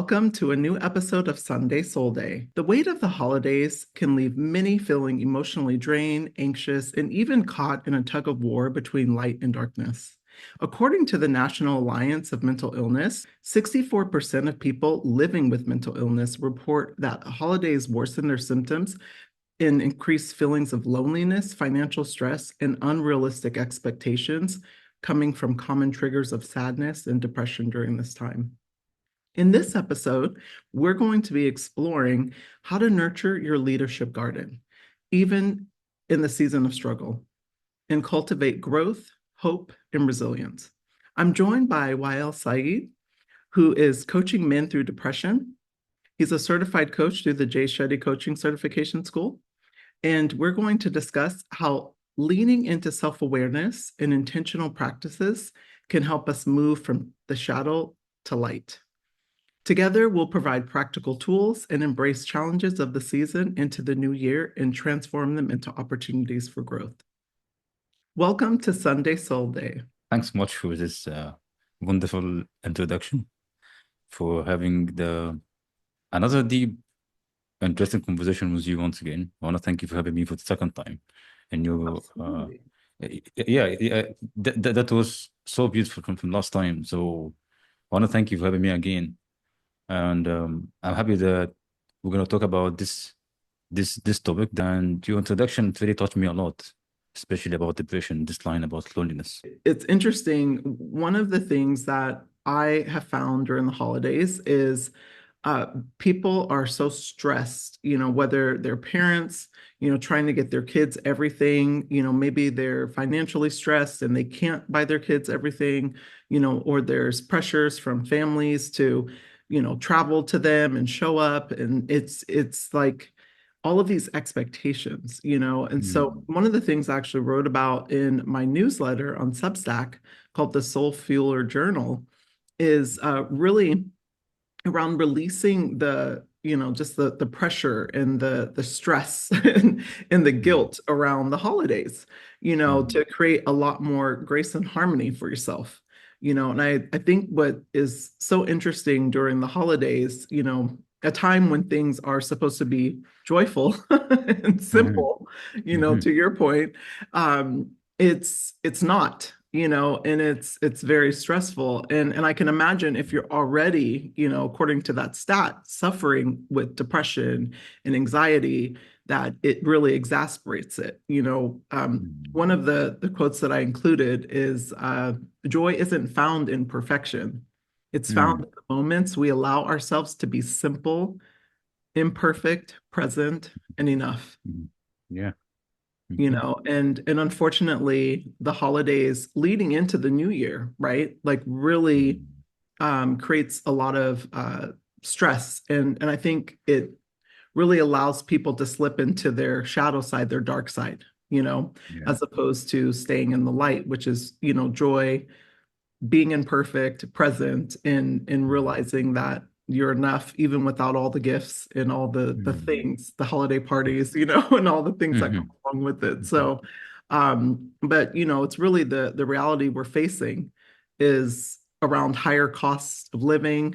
Welcome to a new episode of Sunday SoulDay. The weight of the holidays can leave many feeling emotionally drained, anxious, and even caught in a tug of war between light and darkness. According to the National Alliance of Mental Illness, 64% of people living with mental illness report that holidays worsen their symptoms and increase feelings of loneliness, financial stress, and unrealistic expectations coming from common triggers of sadness and depression during this time. In this episode, we're going to be exploring how to nurture your leadership garden, even in the season of struggle, and cultivate growth, hope, and resilience. I'm joined by Wael Saeed, who is coaching men through depression. He's a certified coach through the Jay Shetty Coaching Certification School. And we're going to discuss how leaning into self-awareness and intentional practices can help us move from the shadow to light. Together, we'll provide practical tools and embrace challenges of the season into the new year and transform them into opportunities for growth. Welcome to Sunday SoulDay. Thanks much for this wonderful introduction, for having another deep, interesting conversation with you once again. I want to thank you for having me for the second time. And that was so beautiful from last time. So I want to thank you for having me again. And I'm happy that we're going to talk about this topic. And your introduction really touched me a lot, especially about depression, this line about loneliness. It's interesting. One of the things that I have found during the holidays is people are so stressed, whether they're parents, trying to get their kids everything, maybe they're financially stressed and they can't buy their kids everything, or there's pressures from families to travel to them and show up. And it's like all of these expectations, and so one of the things I actually wrote about in my newsletter on Substack called the Soul Fueler Journal is really around releasing the just the pressure and the stress and the guilt around the holidays, to create a lot more grace and harmony for yourself. And I think what is so interesting during the holidays, a time when things are supposed to be joyful and simple, to your point, it's not, and it's very stressful. And I can imagine if you're already, according to that stat, suffering with depression and anxiety, that it really exasperates it. One of the quotes that I included is, joy isn't found in perfection. It's found in the moments we allow ourselves to be simple, imperfect, present, and enough. Yeah. And unfortunately, the holidays leading into the new year, right? Like really creates a lot of stress. And I think it really allows people to slip into their shadow side, their dark side, as opposed to staying in the light, which is, joy, being imperfect, present, and realizing that you're enough even without all the gifts and all the things, the holiday parties, and all the things that come along with it. So, but it's really the reality we're facing is around higher costs of living.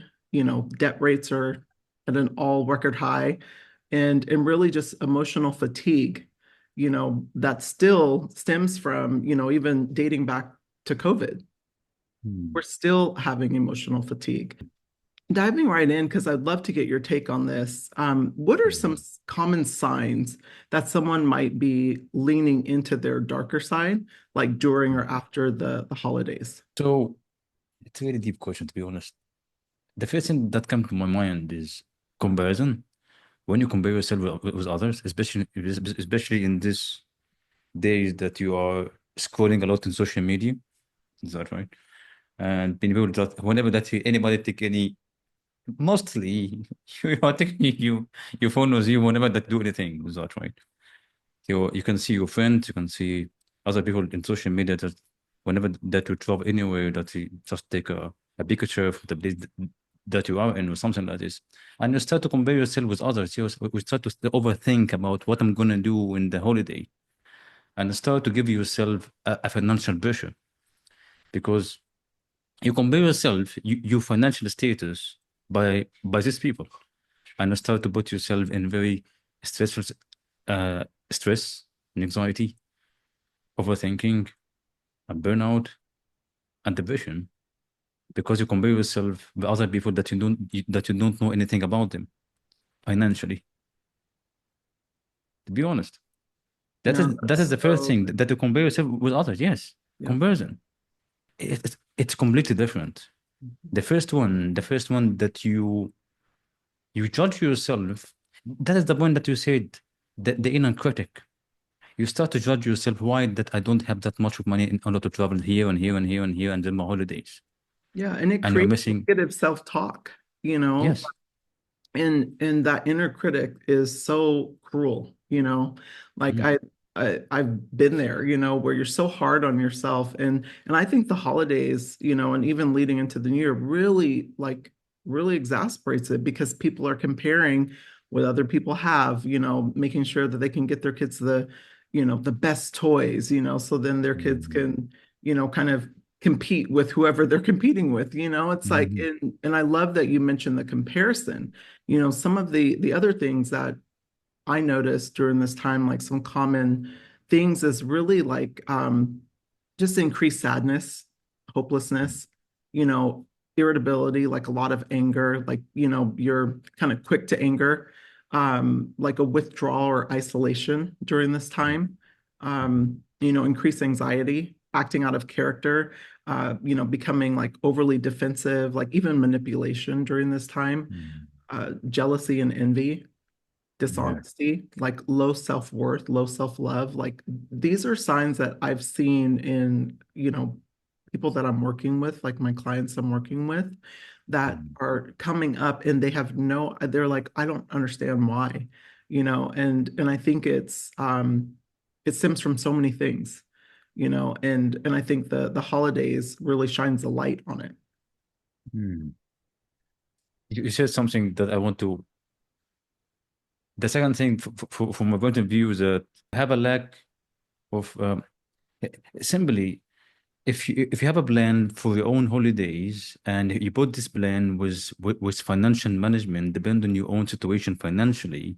Debt rates are at an all record high, and really just emotional fatigue, that still stems from, even dating back to COVID. We're still having emotional fatigue. Diving right in, because I'd love to get your take on this. What are some common signs that someone might be leaning into their darker side, like during or after the holidays? So it's a very deep question, to be honest. The first thing that comes to my mind is comparison. When you compare yourself with others, especially in this days that you are scrolling a lot in social media, is that right? And people that whenever that anybody take any, mostly you are taking your phone with you whenever that do anything, is that right? You can see your friends, you can see other people in social media that whenever that you travel anywhere, that you just take a picture of the place that you are in or something like this, and you start to compare yourself with others. You start to overthink about what I'm gonna do in the holiday, and start to give yourself a financial pressure, because you compare yourself, your financial status by these people, and you start to put yourself in very stressful uh, stress and anxiety, overthinking, and burnout and depression because you compare yourself with other people that you don't know anything about them financially. To be honest, No, that is that's the first so thing that you compare yourself with others. Yes, yeah. comparison. It's completely different. The first one that you judge yourself. That is the point that you said, the inner critic. You start to judge yourself. Why that I don't have that much of money in order to travel here and here and here and here and then my holidays, Yeah, and it and you're creates missing. negative self-talk, you know, Yes. and that inner critic is so cruel, you know. Like Mhm. I've been there, you know, where you're so hard on yourself, and I think the holidays, you know, and even leading into the new year really really exasperates it because people are comparing what other people have, you know, making sure that they can get their kids the, you know, the best toys, you know, so then their kids Mhm. can, you know, kind of compete with whoever they're competing with, you know. It's like, Mhm. and I love that you mentioned the comparison. You know, some of the other things that I noticed during this time, like some common things is really like just increased sadness, hopelessness, you know, irritability, like a lot of anger, like, you know, you're kind of quick to anger, like a withdrawal or isolation during this time, you know, increased anxiety, acting out of character, you know, becoming like overly defensive, like even manipulation during this time, Mhm. jealousy and envy, Yeah. dishonesty, like low self-worth, low self-love. Like these are signs that I've seen in, you know, people that I'm working with, like my clients I'm working with, that Mhm. are coming up and they have no, they're like, I don't understand why, you know, and I think it stems from so many things, you know, and I think the holidays really shines a light on it. Mhm. You said something that I want to. The second thing, from my point of view, is that I have a lack of simply, if you have a plan for your own holidays and you put this plan with financial management, depend on your own situation financially,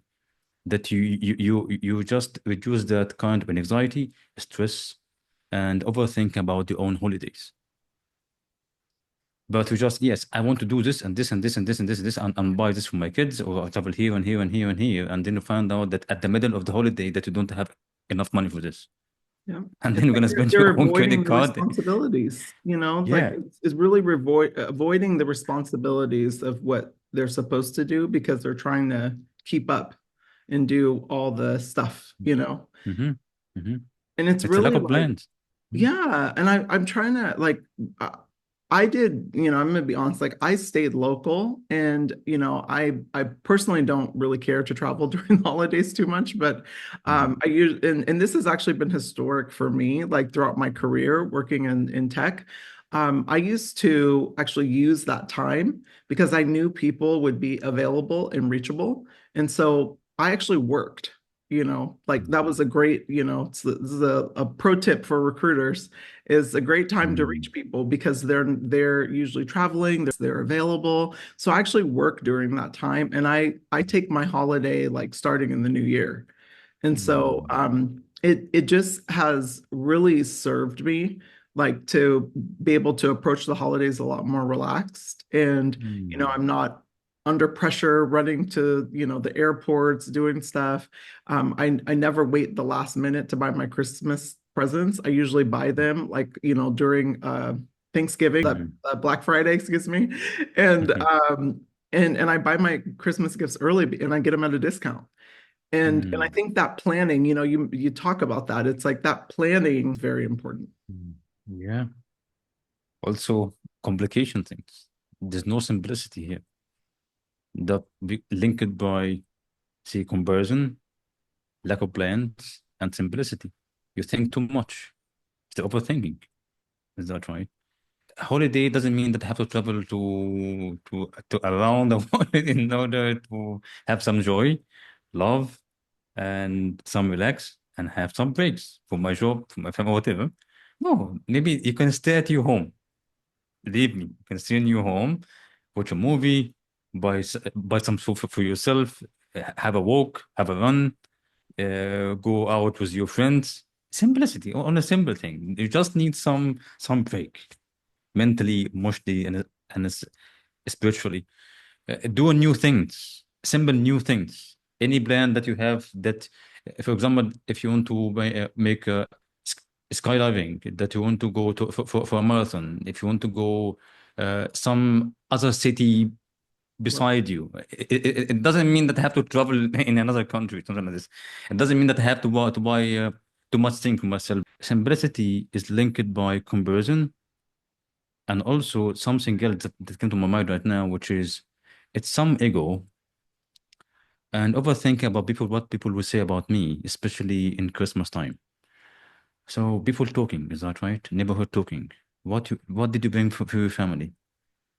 that you just reduce that kind of anxiety, stress, and overthink about your own holidays. But you just, yes, I want to do this and this and this and this and this and this and buy this for my kids, or I travel here and here and here and here, and then you find out that at the middle of the holiday that you don't have enough money for this, Yeah. and then It's you're like gonna spend they're your own avoiding credit the card. responsibilities, you know, it's like Yeah. it's really avoiding the responsibilities of what they're supposed to do because they're trying to keep up and do all the stuff, you know. Mm-hmm. Mm-hmm. And it's It's a lack really of like, plans. Mhm. yeah, and I'm trying to like uh, I did, you know, I'm gonna be honest, like I stayed local and you know, I personally don't really care to travel during the holidays too much, but Mhm. I use and this has actually been historic for me, like throughout my career working in tech. I used to actually use that time because I knew people would be available and reachable. And so I actually worked, you know, like that was a great, you know, this is a pro tip for recruiters is a great time to Mhm. reach people because they're usually traveling, they're available. So I actually work during that time and I take my holiday like starting in the new year. And so Mhm. it just has really served me like to be able to approach the holidays a lot more relaxed and you know Mhm. I'm not under pressure running to you know the airports doing stuff. I never wait the last minute to buy my Christmas presents. I usually buy them like you know during Thanksgiving, that Mhm. Black Friday, excuse me, and Mhm. and I buy my Christmas gifts early and I get them at a discount. And I Mhm. think that planning, you know, you talk about that. It's like that planning is very important. Mhm. Yeah. Also, complication things. There's no simplicity here. That linked by, say, comparison, lack of plans, and simplicity. You think too much. It's the overthinking. Is that right? Holiday doesn't mean that I have to travel to around the world in order to have some joy, love, and some relax and have some breaks for my job, for my family, whatever. No, maybe you can stay at your home. Believe me, you can stay in your home, watch a movie, buy some food for yourself, have a walk, have a run, go out with your friends. Simplicity on a simple thing. You just need some break, mentally, emotionally, and spiritually. Do new things, simple new things. Any plan that you have that, for example, if you want to make a skydiving, that you want to go to for a marathon, if you want to go some other city Right. beside you, it doesn't mean that I have to travel in another country, something like this. It doesn't mean that I have to buy too much thing for myself. Simplicity is linked by comparison, and also something else that came to my mind right now, which is it's some ego and overthinking about people, what people will say about me, especially in Christmas time. So people talking, is that right? Neighborhood talking. What did you bring for your family?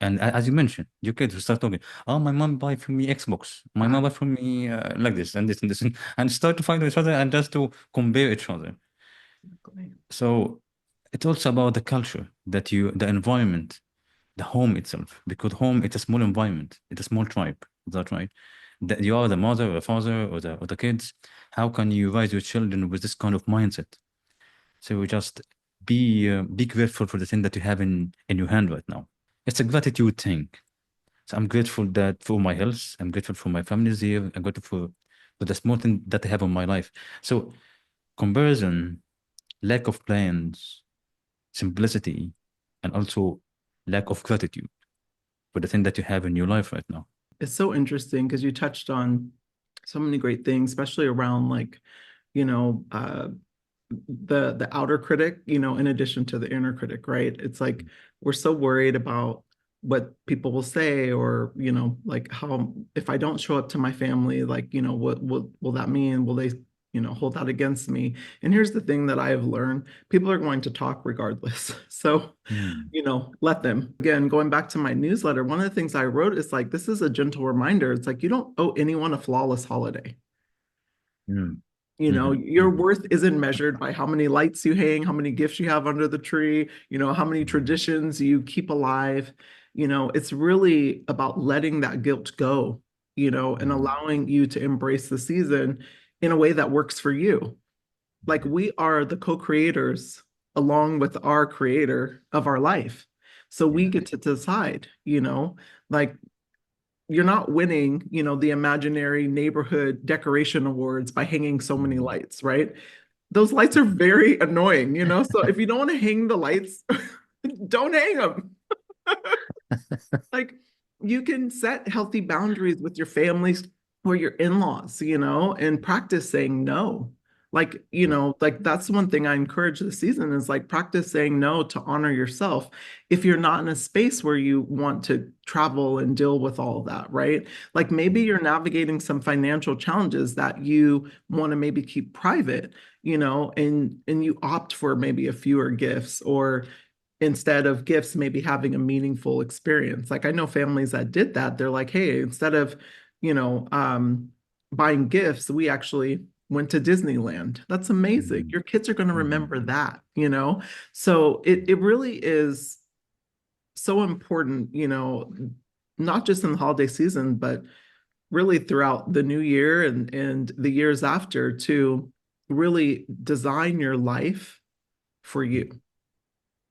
And as you mentioned, your kids will start talking. Oh, my mom buy for me Xbox. My mom buy for me like this and this and this, and start to fight with each other and just to compare each other. Exactly. So it's also about the culture that the environment, the home itself, because home it's a small environment, it's a small tribe. Is that right? That you are the mother or the father or the kids. How can you raise your children with this kind of mindset? So we just be grateful for the thing that you have in your hand right now. It's a gratitude thing. So I'm grateful that for my health, I'm grateful for my family's here, I'm grateful for the small thing that I have in my life. So comparison, lack of plans, simplicity, and also lack of gratitude for the thing that you have in your life right now. It's so interesting because you touched on so many great things, especially around like, you know, the outer critic, in addition to the inner critic, right? It's like we're so worried about what people will say, or like how, if I don't show up to my family, like, what will that mean? Will they hold that against me? And here's the thing that I have learned: people are going to talk regardless. So Mm, let them. Again, going back to my newsletter, one of the things I wrote is like, this is a gentle reminder. It's like, you don't owe anyone a flawless holiday. mm, mhm, Your mhm, worth isn't measured by how many lights you hang, how many gifts you have under the tree, how many mhm, traditions you keep alive. It's really about letting that guilt go, and mhm, allowing you to embrace the season in a way that works for you. Like, we are the co-creators along with our creator of our life. So we yeah. get to decide, like, you're not winning, the imaginary neighborhood decoration awards by hanging so many Mm. lights, right? Those lights are very annoying, So if you don't want to hang the lights, don't hang them. Like, you can set healthy boundaries with your families or your in-laws, and practice saying no. Like, like, that's one thing I encourage this season is like, practice saying no to honor yourself if you're not in a space where you want to travel and deal with all of that, right? Like, maybe Mm, you're navigating some financial challenges that you want to maybe keep private, and you opt for maybe a fewer gifts, or instead of gifts, maybe having a meaningful experience. Like, I know families that did that. They're like, hey, instead of, you know, um, buying gifts, we actually went to Disneyland. That's amazing. mhm, Your kids are going to mhm, remember that. So it really is so important, not just in the holiday season, but really throughout the new year and the years after, to really design your life for mhm. you.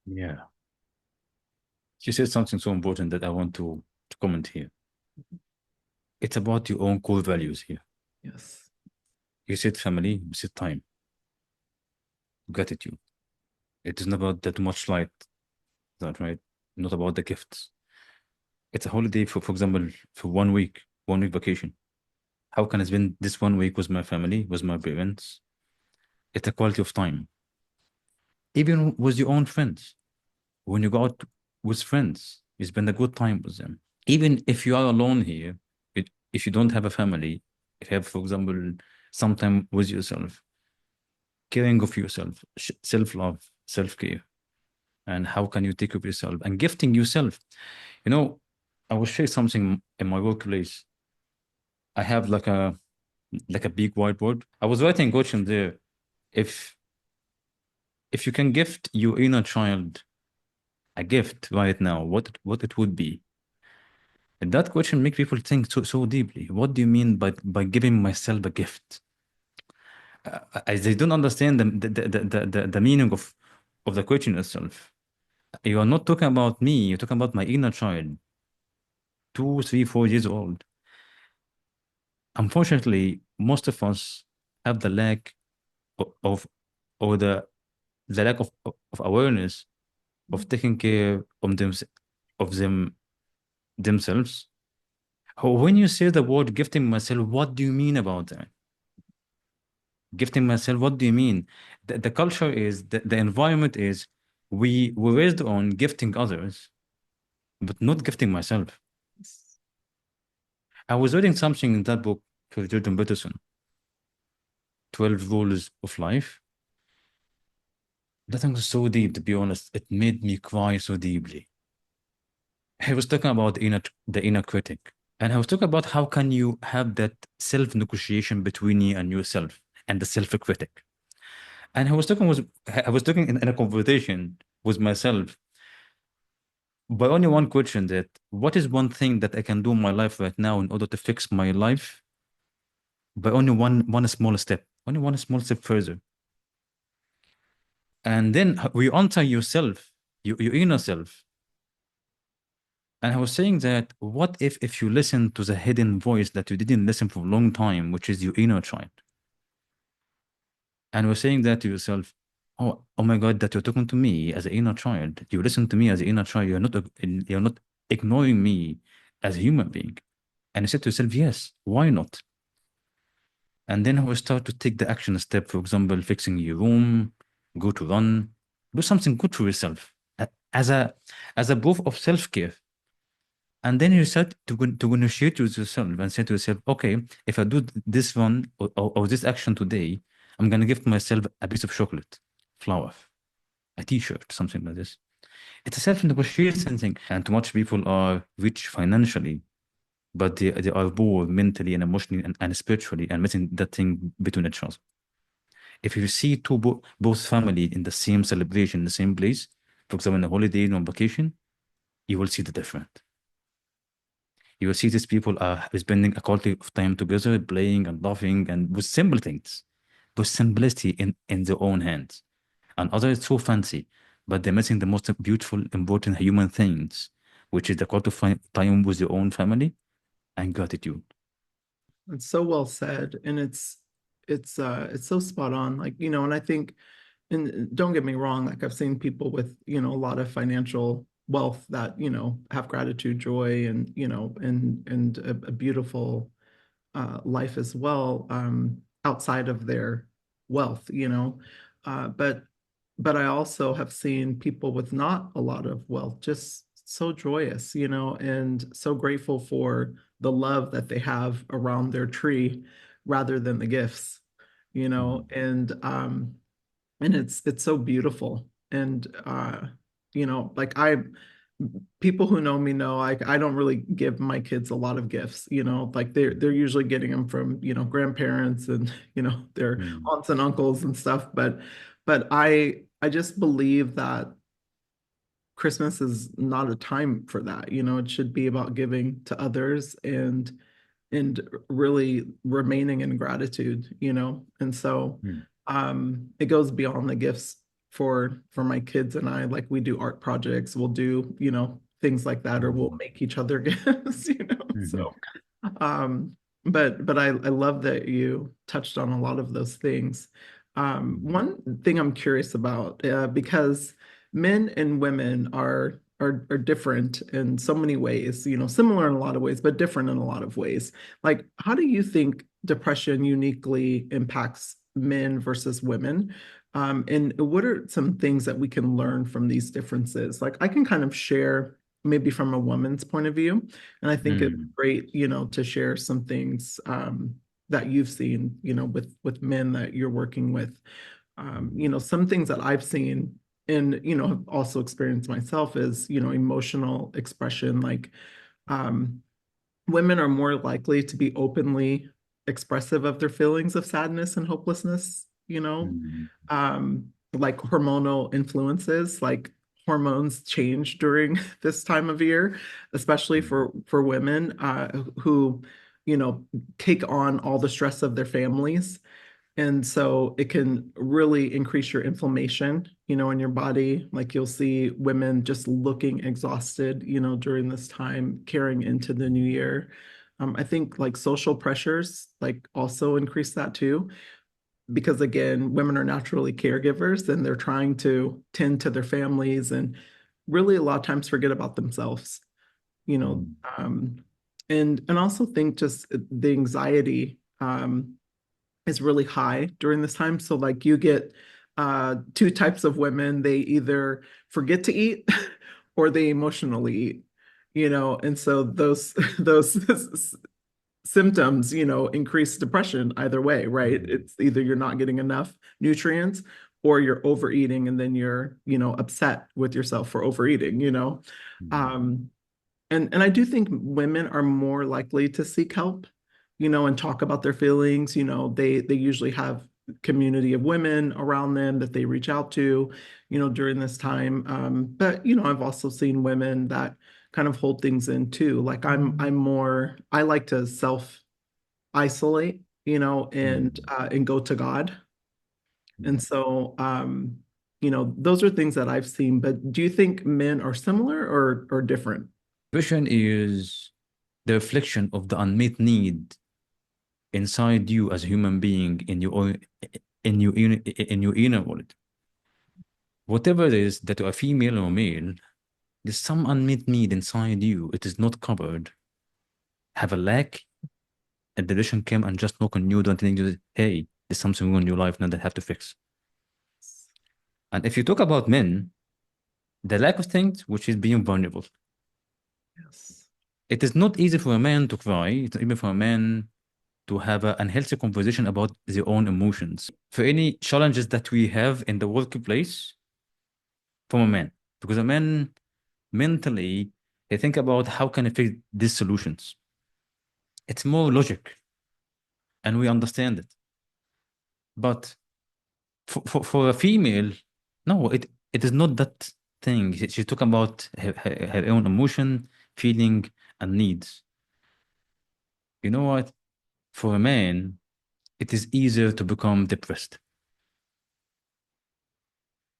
Yeah. You said something so important that I want to comment here. It's about your own core values here. Yes. You said family, you said time, gratitude. It is not about that much light, is that right? Not about the gifts. It's a holiday for example, for 1 week, 1 week vacation. How can I spend this 1 week with my family, with my parents? It's a quality of time. Even with your own friends. When you go out with friends, you spend a good time with them. Even if you are alone here, if you don't have a family, if you have, for example, some time with yourself, caring of yourself, self-love, self-care, and how can you take care of yourself and gifting yourself. You know, I will share something in my workplace. I have like a big whiteboard. I was writing a question there. If if you can gift your inner child a gift right now, what it would be? That question makes people think so deeply. What do you mean by giving myself a gift? They don't understand the meaning of the question itself. You are not talking about me. You're talking about my inner child, 2, 3, 4 years old. Unfortunately, most of us have the lack of or the lack of awareness of taking care of themselves. When you say the word gifting myself, what do you mean about that? Gifting myself, what do you mean? The culture is the environment is we were raised on gifting others, but not gifting myself. I was reading something in that book for Jordan Peterson, 12 Rules of Life. That thing was so deep, to be honest. It made me cry so deeply. He was talking about the inner critic. And I was talking about how can you have that self-negotiation between you and yourself and the self-critic. And I was talking in a conversation with myself by only one question that what is one thing that I can do in my life right now in order to fix my life by only one small step further. And then we answer yourself, your inner self. And I was saying that what if you listen to the hidden voice that you didn't listen for a long time, which is your inner child, and we're saying that to yourself, oh my God, that you're talking to me as an inner child. You listen to me as an inner child. You're not ignoring me as a human being. And you said to yourself, yes, why not? And then we start to take the action step, for example, fixing your room, go to run, do something good for yourself as a proof of self-care. And then you start to negotiate with yourself and say to yourself, okay, if I do this one or this action today, I'm gonna give myself a piece of chocolate, flower, a t-shirt, something like this. It's a self-negotiation thing. And too much people are rich financially, but they are poor mentally and emotionally and spiritually and missing that thing between each other. If you see both family in the same celebration, in the same place, for example, on a holiday or on vacation, you will see the difference. You will see these people are spending a quality of time together, playing and laughing and with simple things, with simplicity in their own hands. And others so fancy, but they're missing the most beautiful, important human things, which is the quality of time with your own family and gratitude. It's so well said, and it's so spot on. Like, and I think, and don't get me wrong, like I've seen people with, a lot of financial wealth that, have gratitude, joy, and, and a beautiful life as well, outside of their wealth, but I also have seen people with not a lot of wealth just so joyous, and so grateful for the love that they have around their tree rather than the gifts, Mm. and it's so beautiful. And like people who know me know I don't really give my kids a lot of gifts, like they're usually getting them from, grandparents and, their Mm. aunts and uncles and stuff. But I just believe that Christmas is not a time for that. It should be about giving to others and really remaining in gratitude, and so Mm. it goes beyond the gifts for my kids and I. Like, we do art projects, we'll do, things like that, or we'll Mm. make each other gifts, Mhm. so um but I love that you touched on a lot of those things. Mm. One thing I'm curious about, because men and women are different in so many ways, similar in a lot of ways, but different in a lot of ways. Like, how do you think depression uniquely impacts men versus women? And what are some things that we can learn from these differences? Like, I can kind of share maybe from a woman's point of view, and I think it's Mm. great, to share some things that you've seen, with men that you're working with. Mm. Some things that I've seen and, have also experienced myself is, emotional expression. Like, um, women are more likely to be openly expressive of their feelings of sadness and hopelessness, Mm. like hormonal influences, like hormones change during this time of year, especially for women who, you know, take on all the stress of their families. And so it can really increase your inflammation, you know, in your body. Like you'll see women just looking exhausted, you know, during this time carrying into the new year. I think like social pressures like also increase that too, because again, women are naturally caregivers and they're trying to tend to their families and really a lot of times forget about themselves, you know. Mm. And also think just the anxiety is really high during this time. So like you get two types of women. They either forget to eat or they emotionally eat, you know, and so those symptoms, you know, increase depression either way, right? Mm. It's either you're not getting enough nutrients or you're overeating and then you're, you know, upset with yourself for overeating, you know. Mm. Um, and I do think women are more likely to seek help, you know, and talk about their feelings. You know, they usually have community of women around them that they reach out to, you know, during this time. But you know, I've also seen women that kind of hold things in too. Like I'm more I like to self isolate, you know, Mm. and go to God. And Mm. so you know, those are things that I've seen. But do you think men are similar or different? Depression is the reflection of the unmet need inside you as a human being in your own, in your inner world. Whatever it is that you are female or male, there's some unmet need inside you. It is not covered. Have a lack, and the depression came and just knock on you, don't think you, hey, there's something wrong in your life now that I have to fix. And if you talk about men, the lack of things, which is being vulnerable. Yes. It is not easy for a man to cry. It's not even for a man to have an unhealthy conversation about their own emotions. For any challenges that we have in the workplace, from a man, because a man mentally they think about how can I fix these solutions. It's more logic, and we understand it. But for a female, no, it is not that thing. She's talking about her own emotion, feeling, and needs. You know what? For a man, it is easier to become depressed.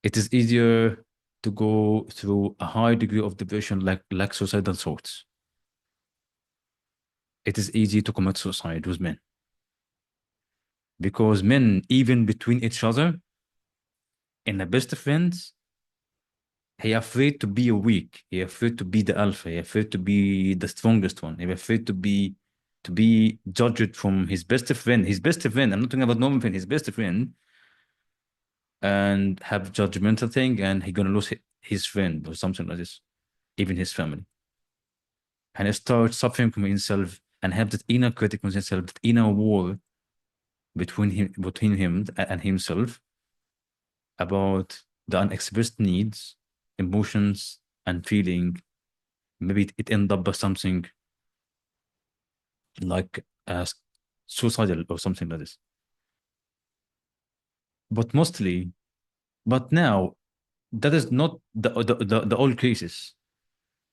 It is easier to go through a high degree of depression, like suicidal thoughts. It is easy to commit suicide with men because men, even between each other, in the best friends, he afraid to be weak. He afraid to be the alpha. He afraid to be the strongest one. He afraid to be judged from his best friend. His best friend. I'm not talking about normal friend. His best friend, and have judgmental thing, and he gonna lose his friend or something like this, even his family, and he start suffering from himself and have that inner critic with himself, that inner war between him and himself about the unexpressed needs, emotions, and feeling. Maybe it end up by something like suicidal or something like this. But mostly, but now that is not the old cases.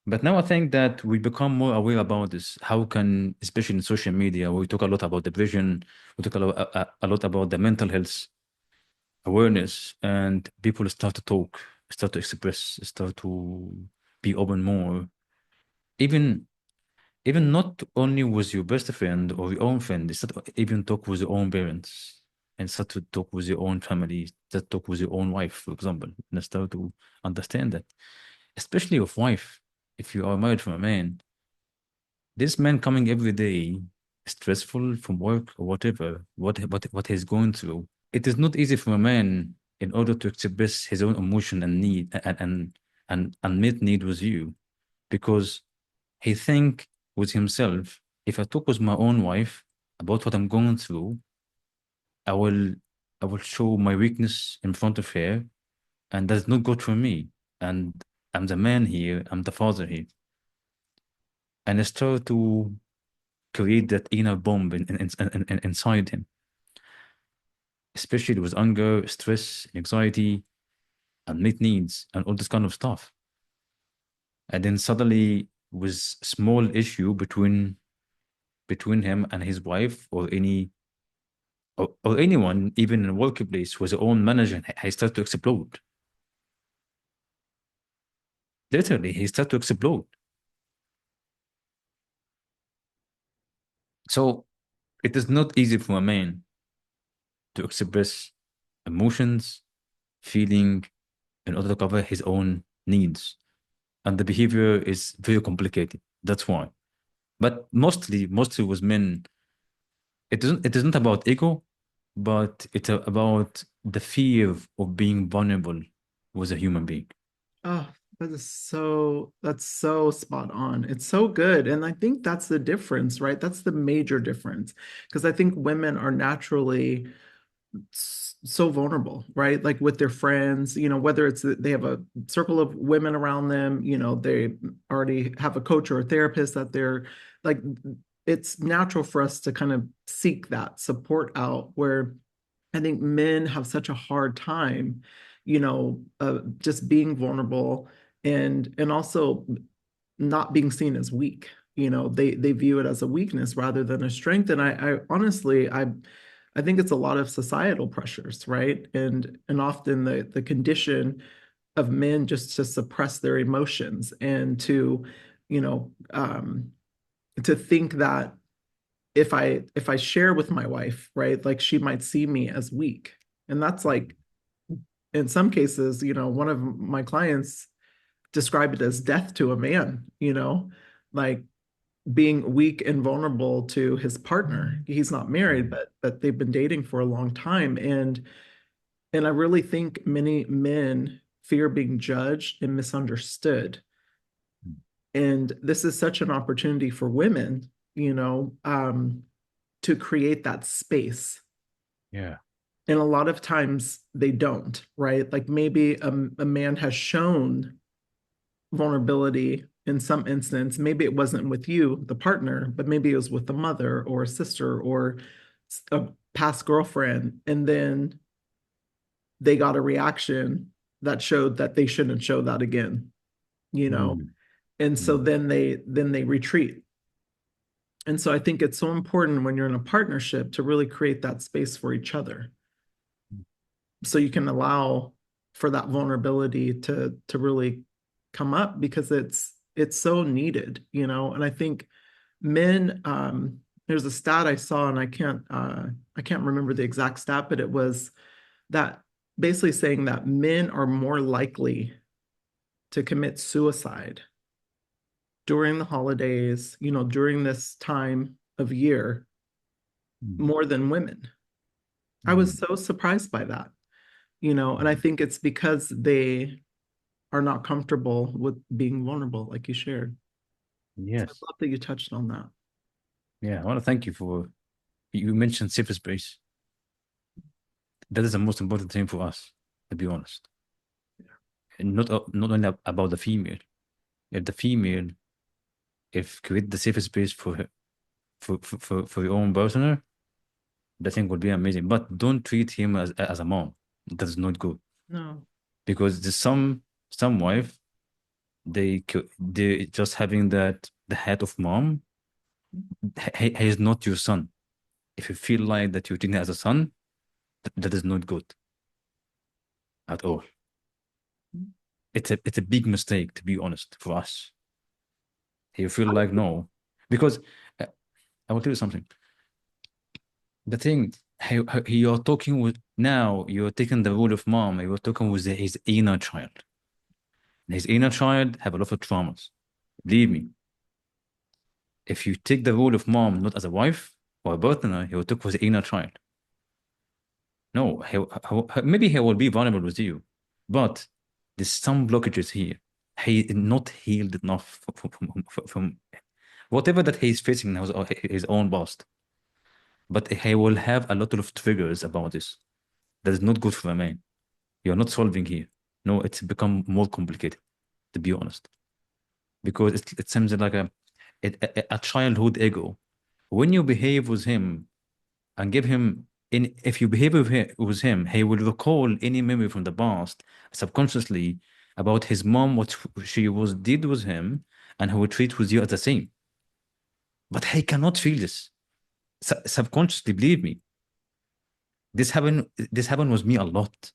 But now I think that we become more aware about this. How can, especially in social media, we talk a lot about depression, we talk a lot about the mental health awareness, and people start to talk, start to express, start to be open more. Even even not only with your best friend or your own friend, start to even talk with your own parents and start to talk with your own family, start to talk with your own wife, for example, and start to understand that, especially of wife, if you are married from a man, this man coming every day, stressful from work or whatever, what he's going through. It is not easy for a man in order to express his own emotion and need and unmet need with you, because he think with himself, if I talk with my own wife about what I'm going through, I will I will show my weakness in front of her, and that's not good for me. And I'm the man here, I'm the father here. And I start to create that inner bomb inside him, especially with anger, stress, anxiety. and meet needs and all this kind of stuff. And then suddenly was small issue between him and his wife or or anyone, even in a workplace with their own manager, he started to explode. Literally, he started to explode. So it is not easy for a man to express emotions, feeling, in order to cover his own needs. And the behavior is very complicated. That's why. But mostly with men, it isn't about ego, but it's about the fear of being vulnerable with a human being. Oh, that's so spot on. It's so good. And I think that's the difference, right? That's the major difference. Because I think women are naturally so vulnerable, right? Like with their friends, whether it's that they have a circle of women around them, they already have a coach or a therapist that they're like, it's natural for us to kind of seek that support out where I think men have such a hard time, just being vulnerable and also not being seen as weak. They view it as a weakness rather than a strength. And I honestly, I think it's a lot of societal pressures, right? And often the condition of men just to suppress their emotions and you know, um, to think that if I share with my wife, right, like she might see me as weak. And that's like in some cases, one of my clients described it as death to a man, like being weak and vulnerable to his partner. He's not married, Mm. but they've been dating for a long time. And I really think many men fear being judged and misunderstood. And this is such an opportunity for women, to create that space. Yeah. And a lot of times they don't, right? Like maybe a man has shown vulnerability in some instance. Maybe it wasn't with you, the partner, but maybe it was with a mother or a sister or a past girlfriend. And then they got a reaction that showed that they shouldn't show that again, you know? Mm. And so Mm. then they retreat. And so I think it's so important when you're in a partnership to really create that space for each other so you can allow for that vulnerability to really come up because it's so needed, and I think men there's a stat I saw and I can't remember the exact stat, but it was that basically saying that men are more likely to commit suicide during the holidays, during this time of year Mm. more than women. I was Mm. so surprised by that, and I Mm. think it's because they are not comfortable with being vulnerable, like you shared. So I Yes. love that you touched on that. Yeah. I want to thank you for you mentioned safe space. That is the most important thing for us, to be honest. And not only about the female. If the female, if create the safe space for her, for your own partner, the thing would be amazing. But don't treat him as a mom. That is not good No. because there's some wife they just having that the head of mom. He is not your son. If you feel like that you're treating him as a son, that is not good at all. It's a big mistake, to be honest, for us. You feel like no, because uh, I will tell you something. The thing you're talking with now, you're taking the role of mom. You're talking with his inner child. His inner child have a lot of traumas. Believe me, if you take the role of mom not as a wife or a partner, he will talk with the inner child. No, maybe he will be vulnerable with you, but there's some blockages here. He is not healed enough from whatever that he's facing in his own past. But he will have a lot of triggers about this. That is not good for a man. You're not solving here. No, it's become more complicated, to be honest, because it seems like a childhood ego. When you behave with him and give him if you behave with him, he will recall any memory from the past subconsciously about his mom, what she was did with him, and he will treat with you as the same. But he cannot feel this subconsciously. Believe me, this happened with me a lot.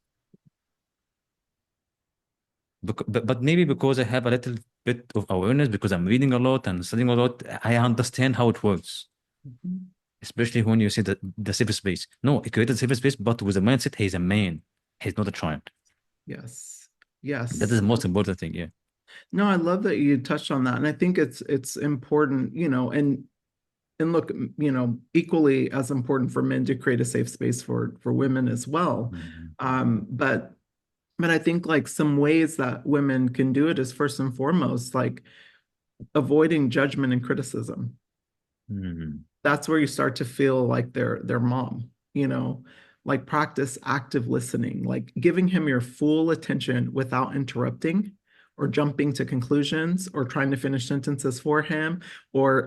But maybe because I have a little bit of awareness, because I'm reading a lot and studying a lot, I understand how it works. Mhm. Especially when you say the safe space. No, he created a safe space, but with the mindset, he's a man. He's not a child. Yes. That is Yes. the most important thing. Yeah. No, I love that you touched on that. And I think it's important, and look, equally as important for men to create a safe space for women as well. Mhm. But I think like some ways that women can do it is first and foremost like avoiding judgment and criticism. Mhm. That's where you start to feel like their mom, like practice active listening, like giving him your full attention without interrupting or jumping to conclusions or trying to finish sentences for him or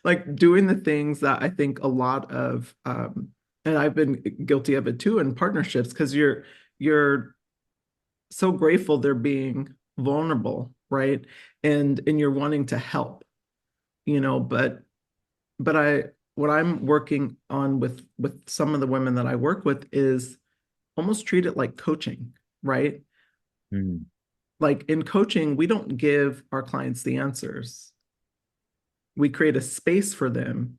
like doing the things that I think a lot of and I've been guilty of it too in partnerships because you're so grateful they're being vulnerable, right? And you're wanting to help, but I what I'm working on with some of the women that I work with is almost treat it like coaching, right? Mhm. Like in coaching, we don't give our clients the answers. We create a space for them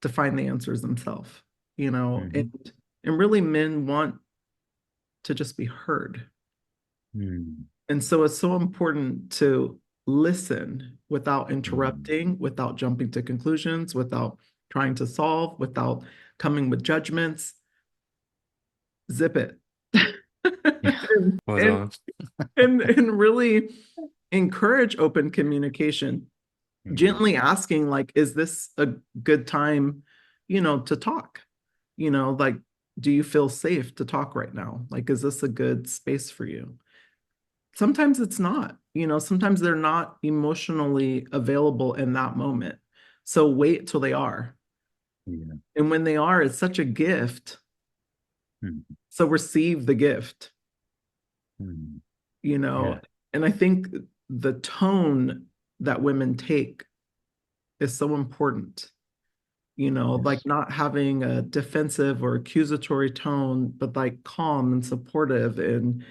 to find the answers themselves, and Mhm. really men want to just be heard. Mhm. And so it's so important to listen without Mhm. interrupting, without jumping to conclusions, without trying to solve, without coming with judgments. Zip it. Yeah. and, Hold and on. and really encourage open communication, Mhm. gently asking, like, is this a good time, to talk? Like, do you feel safe to talk right now? Like, is this a good space for you? Sometimes it's not, sometimes they're not emotionally available in that moment. So wait till they are. Yeah. And when they are, it's such a gift. Mhm. So receive the gift, Mhm. you know. Yeah. And I think the tone that women take is so important, like Yes. not having a defensive or accusatory tone, but like calm and supportive and,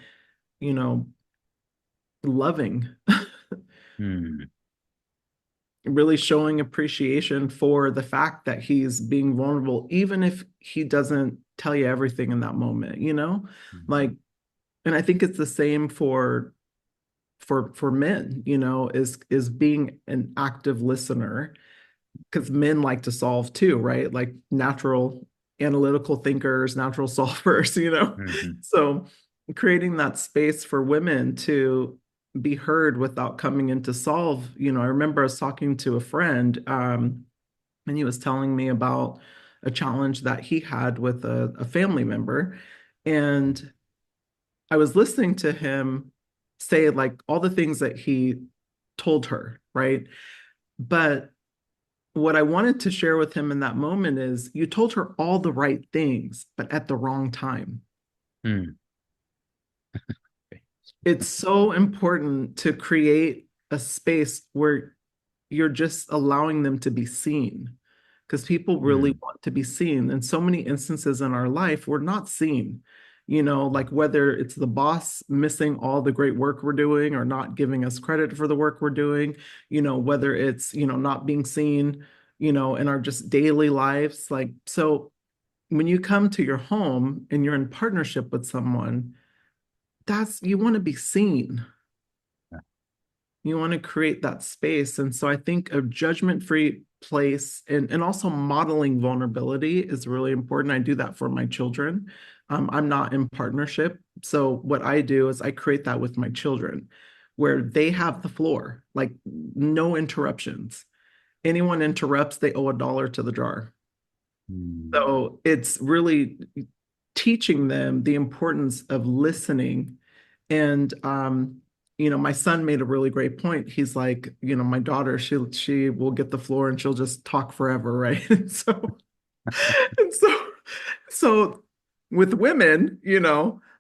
you know, loving. Mhm. Really showing appreciation for the fact that he's being vulnerable, even if he doesn't tell you everything in that moment, Mhm. like, and I think it's the same for men, is being an active listener because men like to solve too, right? Like natural analytical thinkers, natural solvers, Mhm. So creating that space for women to be heard without coming in to solve. I remember I was talking to a friend, and he was telling me about a challenge that he had with a family member. And I was listening to him say like all the things that he told her, right? But what I wanted to share with him in that moment is you told her all the right things, but at the wrong time. Mhm. It's so important to create a space where you're just allowing them to be seen because people really Mhm. want to be seen. In so many instances in our life, we're not seen. Like whether it's the boss missing all the great work we're doing or not giving us credit for the work we're doing, whether it's, not being seen, in our just daily lives. Like, so when you come to your home and you're in partnership with someone, you want to be seen. You want to create that space. And so I think a judgment-free place and also modeling vulnerability is really important. I do that for my children. I'm not in partnership. So what I do is I create that with my children where they have the floor, like no interruptions. Anyone interrupts, they owe $1 to the jar. Mhm. So it's really teaching them the importance of listening. And my son made a really great point. He's like, my daughter, she will get the floor and she'll just talk forever, right? And so So with women,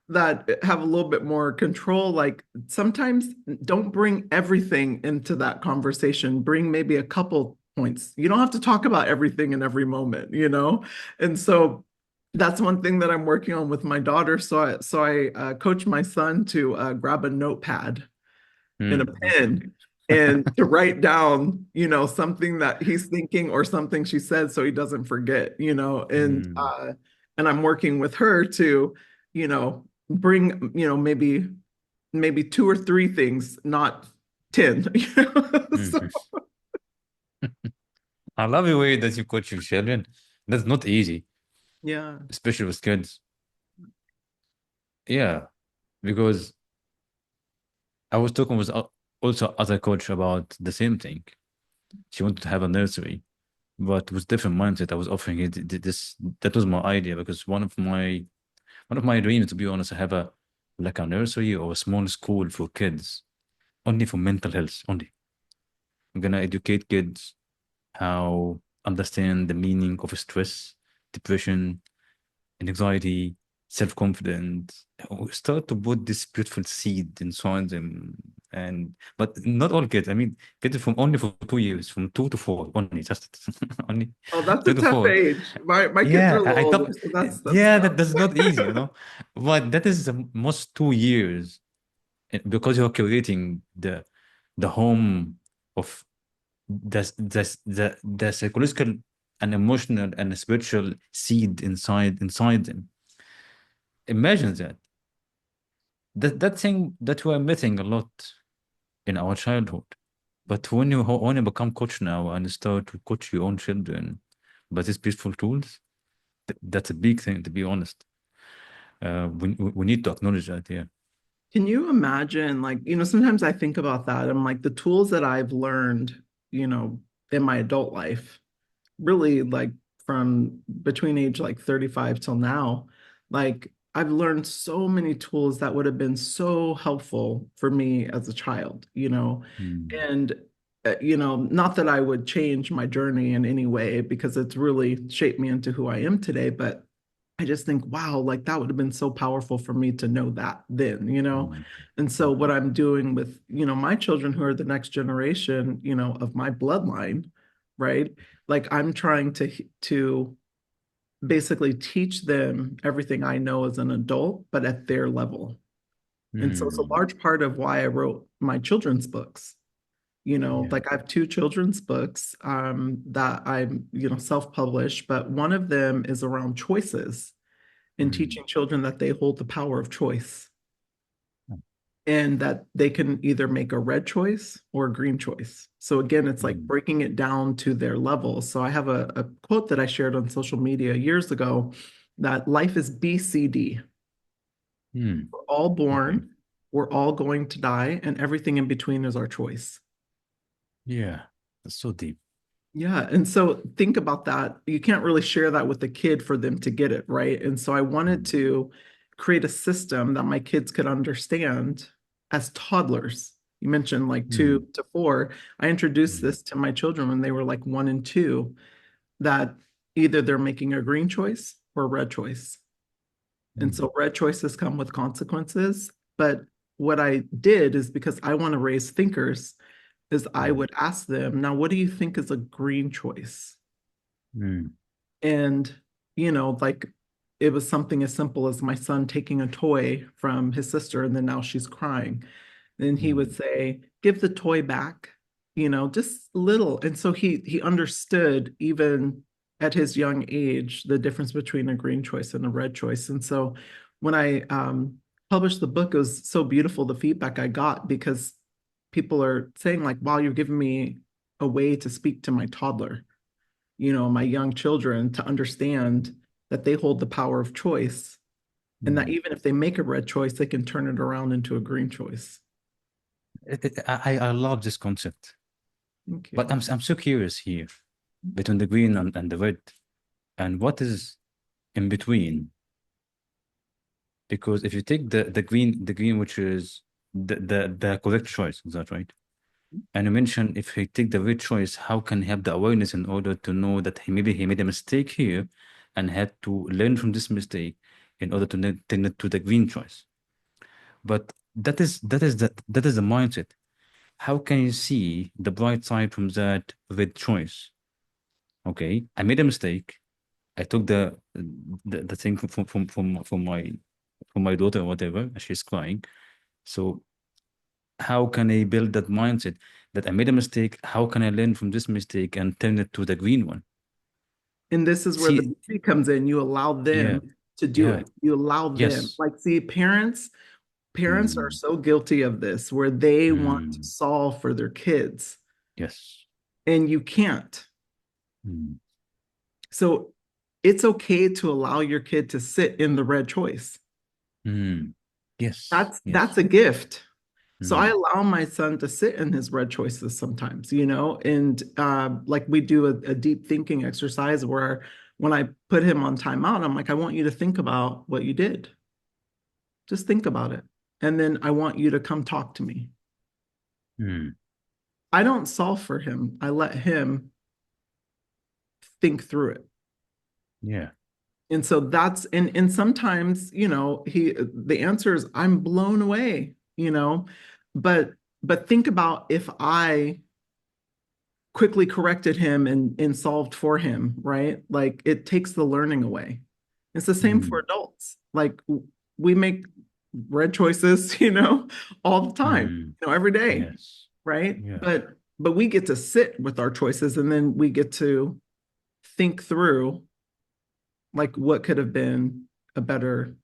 that have a little bit more control, like sometimes don't bring everything into that conversation. Bring maybe a couple points. You don't have to talk about everything in every moment. And so that's one thing that I'm working on with my daughter. So I coach my son to grab a notepad and a Okay. pen and to write down, something that he's thinking or something she said so he doesn't forget. And I'm working with her to, bring, maybe two or three things, not 10. So, Mhm. I love the way that you coach your children. That's not easy, yeah. especially with kids. Yeah, because I was talking with also other coach about the same thing. She wanted to have a nursery, but with different mindset. I was offering it this. That was my idea because one of my dreams, to be honest, I have a like a nursery or a small school for kids, only for mental health. Only I'm gonna educate kids how understand the meaning of stress, depression, anxiety, self-confidence. Start to put this beautiful seed inside them. And but not all kids. I mean, kids from only for 2 years, from 2 to 4, only just only Oh, that's a two to tough four. age. My kids are Yeah, a little I older, thought, so that's yeah, tough. that's not easy. But that is the most 2 years because you're creating the home of the psychological and emotional and spiritual seed inside them. Imagine that thing that we are missing a lot in our childhood. But when you become coach now and start to coach your own children by these peaceful tools, that's a big thing, to be honest. We need to acknowledge that. Yeah. Can you imagine, like, sometimes I think about that. I'm like, the tools that I've learned, you know, in my adult life, really like from between age like 35 till now, like I've learned so many tools that would have been so helpful for me as a child. Mm, And, not that I would change my journey in any way because it's really shaped me into who I am today, but I just think, wow, like that would have been so powerful for me to know that then. mm, And so what I'm doing with, my children who are the next generation, of my bloodline, right? Like I'm trying to basically teach them everything I know as an adult, but at their level. And so it's a mm. large part of why I wrote my children's books. Yeah. Like I have two children's books that I'm, self-published, but one of them is around choices and Mm, teaching children that they hold the power of choice and that they can either make a red choice or a green choice. So again, it's like mm, breaking it down to their level. So I have a quote that I shared on social media years ago that life is BCD. mm. We're all Okay. born, we're all going to die, and everything in between is our choice. Yeah. That's so deep. Yeah. And so think about that. You can't really share that with the kid for them to get it, right? And so I wanted Mm, to create a system that my kids could understand as toddlers. You mentioned like mm, 2 to 4. I introduced mm, this to my children when they were like 1 and 2, that either they're making a green choice or a red choice. And mm, so red choices come with consequences. But what I did is because I want to raise thinkers, is I mm, would ask them, now, what do you think is a green choice? mm, And, like it was something as simple as my son taking a toy from his sister and then now she's crying. Then he would mm, say, give the toy back, just little. And so he understood even at his young age the difference between a green choice and a red choice. And so when I published the book, it was so beautiful the feedback I got because people are saying like, wow, you're giving me a way to speak to my toddler, my young children to understand that they hold the power of choice and that mm. even if they make a red choice, they can turn it around into a green choice. I love this concept, Thank but you. I'm so curious here between the green and the red, and what is in between. Because if you take the green which is the correct choice, is that right? And you mentioned if he take the right choice, how can he have the awareness in order to know that he maybe he made a mistake here, and had to learn from this mistake in order to turn it to the green choice. But that is the mindset. How can you see the bright side from that red choice? Okay, I made a mistake. I took the thing from my daughter or whatever, and she's crying. So how can I build that mindset that I made a mistake? How can I learn from this mistake and turn it to the green one? And this is where the See, beauty comes in. You allow yeah, them to do yeah, it. You allow them. yes. Like, see, parents are Mm, so guilty of this where they want to mm, solve for their kids yes. and you can't. Mm, So it's okay to allow your kid to sit in the red choice. mm, yes, That's yes. a gift. So I Mm, allow my son to sit in his red choices sometimes, and like we do a deep thinking exercise where when I put him on timeout, I'm like, I want you to think about what you did. Just think about it. And then I want you to come talk to me. mm, I don't solve for him. I let him think through it. yeah. And so and sometimes, the answer is I'm blown away. But think about if I quickly corrected him and solved for him, right? Like it takes the learning away. It's the same for Mm, adults. Like we make red choices, all the time, mm, every day, yes. right? Yeah. But we get to sit with our choices and then we get to think through like what could have been a better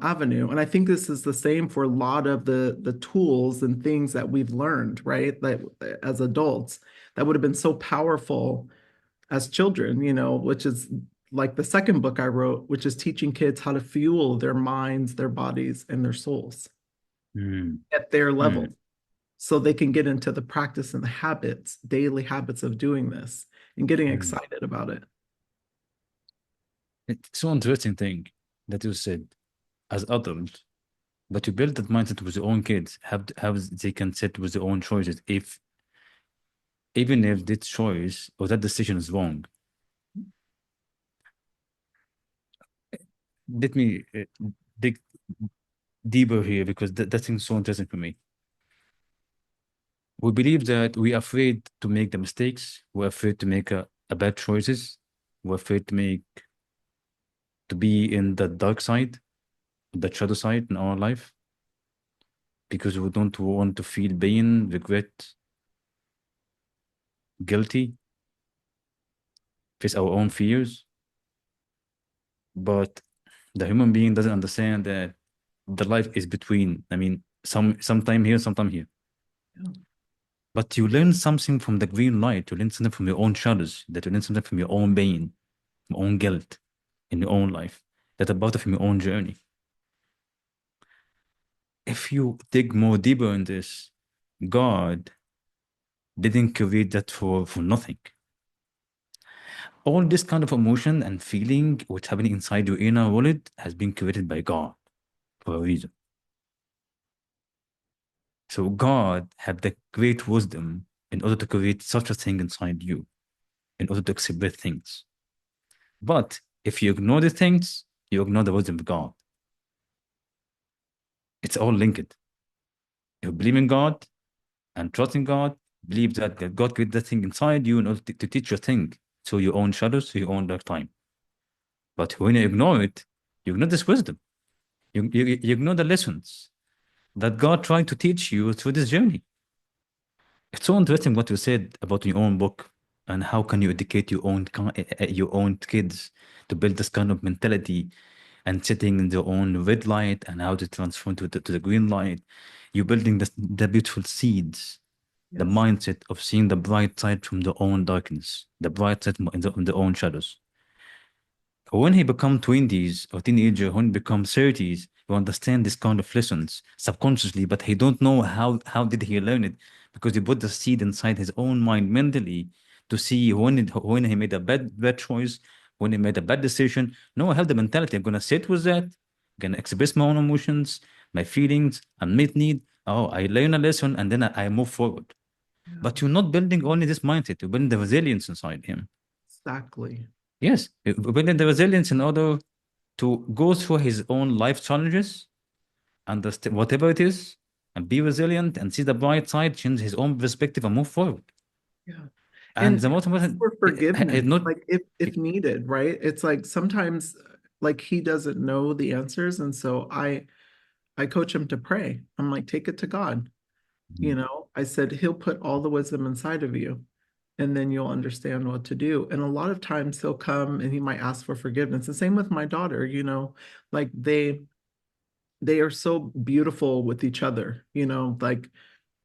avenue. And I think this is the same for a lot of the tools and things that we've learned, right, that as adults that would have been so powerful as children, which is like the second book I wrote, which is teaching kids how to fuel their minds, their bodies, and their souls Mm, at their level mm, so they can get into the practice and the habits, daily habits of doing this and getting mm. excited about it. It's so interesting thing that you said as adult, but you build that mindset with your own kids, how they can sit with their own choices, if even if that choice or that decision is wrong. Let me dig deeper here because that thing's so interesting for me. We believe that we are afraid to make the mistakes. We're afraid to make a bad choices. We're afraid to be in the dark side, the shadow side in our life because we don't want to feel pain, regret, guilty, face our own fears. But the human being doesn't understand that the life is between. I mean, sometime here, sometime here. Yeah. But you learn something from the green light. You learn something from your own shadows. That you learn something from your own pain, your own guilt in your own life. That about from your own journey. If you dig more deeper in this, God didn't create that for nothing. All this kind of emotion and feeling, what's happening inside your inner world, has been created by God for a reason. So God had the great wisdom in order to create such a thing inside you, in order to exhibit things. But if you ignore the things, you ignore the wisdom of God. It's all linked. If you believe in God and trust in God, believe that God created that thing inside you in order to teach you a thing. So your own shadows, so your own dark time. But when you ignore it, you ignore this wisdom. You ignore the lessons that God tried to teach you through this journey. It's so interesting what you said about your own book and how can you educate your own kids to build this kind of mentality and sitting in their own red light and how to transform to the green light. You're building the beautiful seeds, the Yes. mindset of seeing the bright side from their own darkness, the bright side in their own shadows. When he become 20s or teenager, when he become 30s, you understand this kind of lessons subconsciously, but he don't know how did he learn it because he put the seed inside his own mind mentally to see when he made a bad choice, when he made a bad decision. No, I have the mentality. I'm gonna sit with that, gonna express my own emotions, my feelings, and meet need. Oh, I learn a lesson and then I move forward. Yeah. But you're not building only this mindset, you're building the resilience inside him. Exactly. Yes, building the resilience in order to go through his own life challenges, understand whatever it is, and be resilient and see the bright side, change his own perspective and move forward. Yeah. And And the most ask important, for forgiveness, not, like if needed, right? It's like sometimes like he doesn't know the answers, and so I coach him to pray. I'm like, take it to God. You know, I said he'll put all the wisdom inside of you, and then you'll understand what to do. And a lot of times he'll come and he might ask for forgiveness. The same with my daughter, you know, like they are so beautiful with each other, you know, like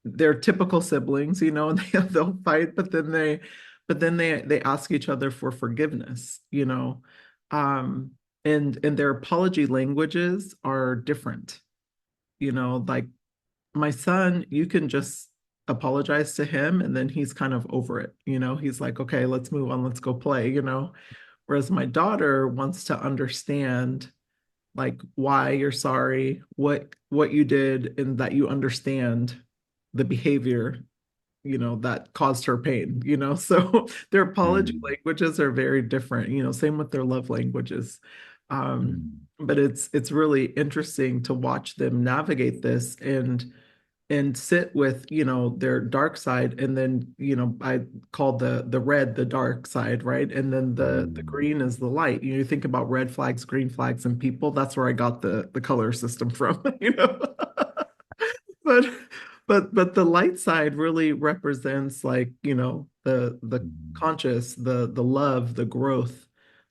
they're typical siblings, you know, and they'll fight, but then they ask each other for forgiveness, you know. Um, and their apology languages are different, you know, like my son, you can just apologize to him and then he's kind of over it, you know. He's like, okay, let's move on, let's go play, you know. Whereas my daughter wants to understand like why you're sorry, what you did, and that you understand the behavior, you know, that caused her pain, you know. So their apology mm, languages are very different, you know, same with their love languages. um mm, but it's really interesting to watch them navigate this and sit with, you know, their dark side, and then, you know, I call the red the dark side, right? And then the mm, green is the light. You know, you think about red flags, green flags, and people. That's where I got the color system from, you know. But but the light side really represents, like, you know, the mm, conscious, the love, the growth,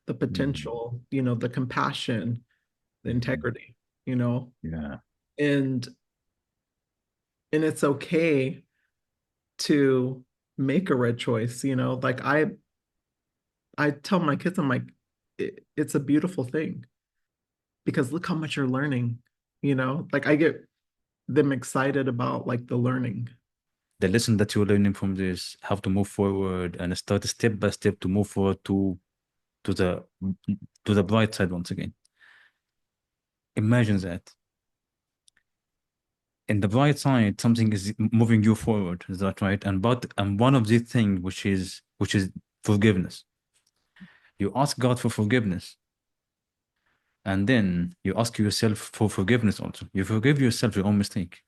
the mm, potential, you know, the compassion, the mm. integrity, you know. Yeah. And and it's okay to make a red choice, you know. Like I tell my kids, I'm like, it's a beautiful thing because look how much you're learning, you know. Like I get them excited about like the learning. The lesson that you're learning from this, how to move forward and start step by step to move forward to the to the bright side once again. Imagine that. In the bright side, something is moving you forward. Is that right? And one of the things which is forgiveness. You ask God for forgiveness, and then you ask yourself for forgiveness also. You forgive yourself your own mistake.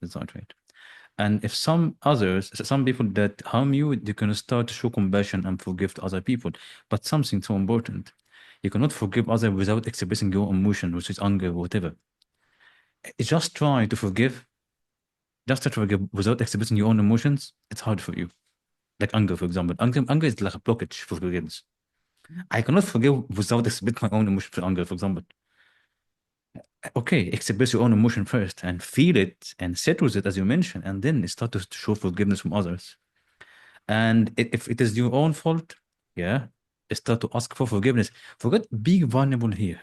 Is that right? And if some people that harm you, you can start to show compassion and forgive to other people. But something so important, you cannot forgive others without expressing your emotion, which is anger, or whatever. Just try to forgive, just try to forgive without expressing your own emotions. It's hard for you. Like anger, for example. Anger is like a blockage for forgiveness. I cannot forgive without expressing my own emotion for anger, for example. Okay, express your own emotion first and feel it and sit with it, as you mentioned, and then start to show forgiveness from others. And if it is your own fault, yeah, start to ask for forgiveness. Forget being vulnerable here.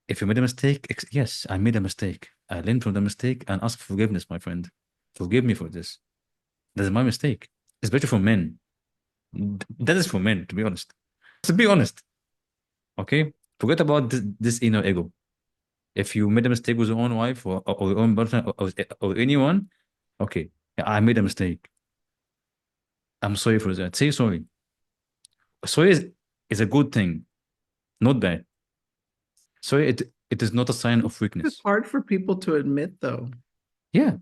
If you made a mistake, yes, I made a mistake. I learned from the mistake and ask forgiveness, my friend. Forgive me for this. That is my mistake, especially for men. That is for men, to be honest. To be honest, okay? Forget about this inner ego. If you made a mistake with your own wife or your own partner or anyone, okay, yeah, I made a mistake. I'm sorry for that. Say sorry. Sorry is a good thing, not bad. So it is not a sign of It's weakness. hard for people to admit though. Yeah.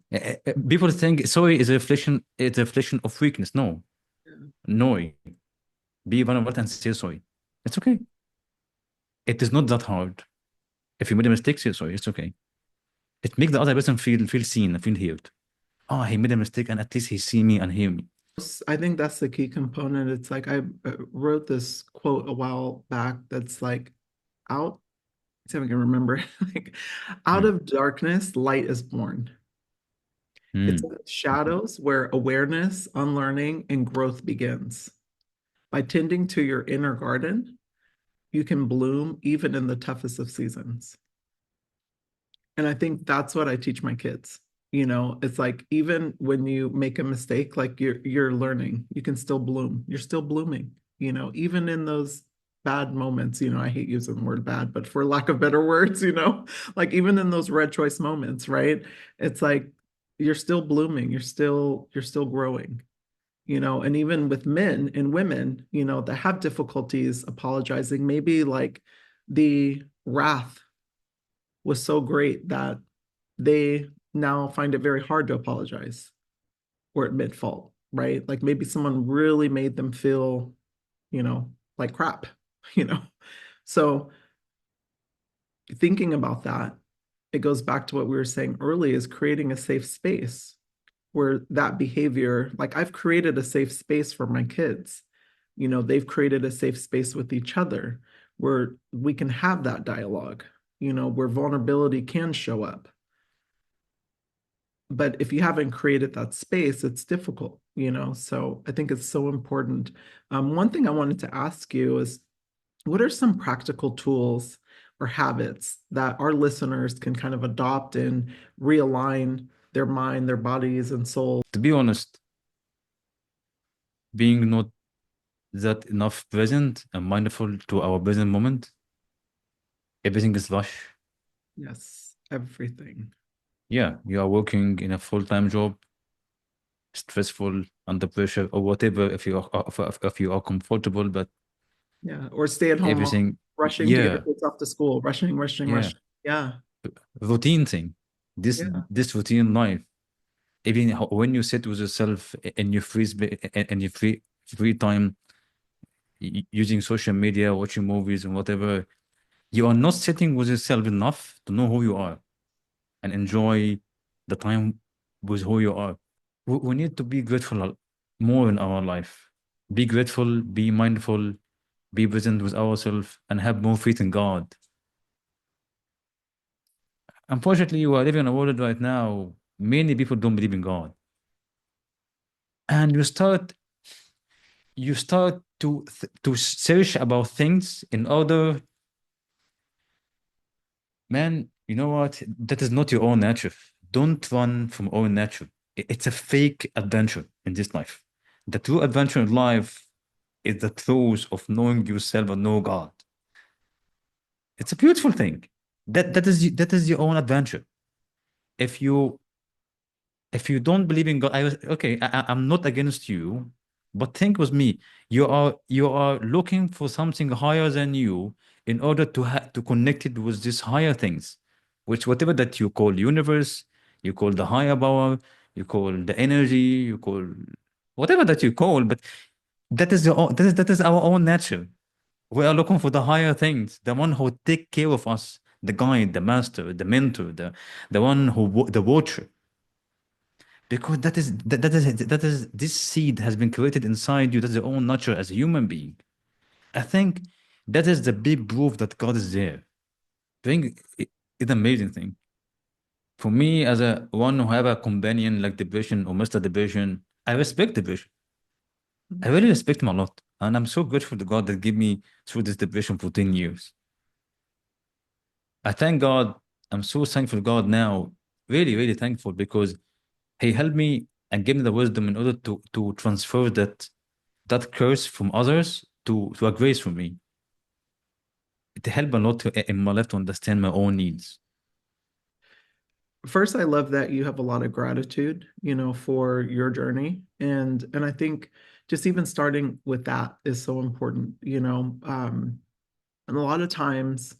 People think sorry is a reflection, it's a reflection of weakness. No. No. Be vulnerable and say sorry. It's okay. It is not that hard. If you made a mistake, say sorry. It's okay. It makes the other person feel seen, feel heard. Oh, he made a mistake and at least he see me and hear me. I think that's the key component. It's like I wrote this quote a while back that's like, out, see if I can remember, like, out Mm. of darkness, light is born. It's Mm. in the shadows where awareness, unlearning, and growth begins. By tending to your inner garden, you can bloom even in the toughest of seasons. And I think that's what I teach my kids. You know, it's like even when you make a mistake, like you're learning, you can still bloom. You're still blooming, you know, even in those bad moments, you know, I hate using the word bad, but for lack of better words, you know, like even in those red choice moments, right? It's like you're still blooming, you're still growing, And even with men and women, that have difficulties apologizing, maybe like the wrath was so great that they now find it very hard to apologize or admit fault, right? Like maybe someone really made them feel, like crap, you know? So thinking about that, it goes back to what we were saying earlier is creating a safe space where that behavior, like I've created a safe space for my kids. They've created a safe space with each other where we can have that dialogue, where vulnerability can show up. But if you haven't created that space, it's difficult, So I think it's so important. One thing I wanted to ask you is what are some practical tools or habits that our listeners can kind of adopt and realign their mind, their bodies, and soul? To be honest, being not that enough present and mindful to our present moment, everything is rush. Yes, everything. Yeah, you are working in a full-time job, stressful, under pressure, or whatever, if you are comfortable, but Yeah. Or stay-at-home mom, everything, rushing to get her yeah, kids off to school, rushing, rushing, yeah, rushing. Yeah. routine thing. This Yeah. this routine life. Even when you sit with yourself and you and you free time using social media, watching movies and whatever, you are not sitting with yourself enough to know who you are and enjoy the time with who you are. We need to be grateful more in our life. Be grateful, be mindful, be present with ourselves, and have more faith in God. Unfortunately, we are living in a world right now, many people don't believe in God. And you start to search about things in order, man, you know what? That is not your own nature. Don't run from own nature. It's a fake adventure in this life. The true adventure in life is the truth of knowing yourself and know God. It's a beautiful thing. That is your own adventure. If you if you don't believe in God, I was okay. I'm not against you, but think with me. You are looking for something higher than you in order to connect it with these higher things, which whatever that you call universe, you call the higher power, you call the energy, you call whatever that you call, but that is our own nature. We are looking for the higher things, the one who take care of us, the guide, the master, the mentor, the one the watcher. Because that is this seed has been created inside you. That's your own nature as a human being. I think that is the big proof that God is there. I think it's an amazing thing. For me, as a one who have a companion like depression or Mr. Depression, I respect depression. I really respect him a lot. And I'm so grateful to God that gave me through this depression for 10 years. I thank God. I'm so thankful to God now. Really, really thankful because He helped me and gave me the wisdom in order to transfer that curse from others to a grace from me. It helped a lot in my life to understand my own needs. First, I love that you have a lot of gratitude, for your journey. And I think just even starting with that is so important, and a lot of times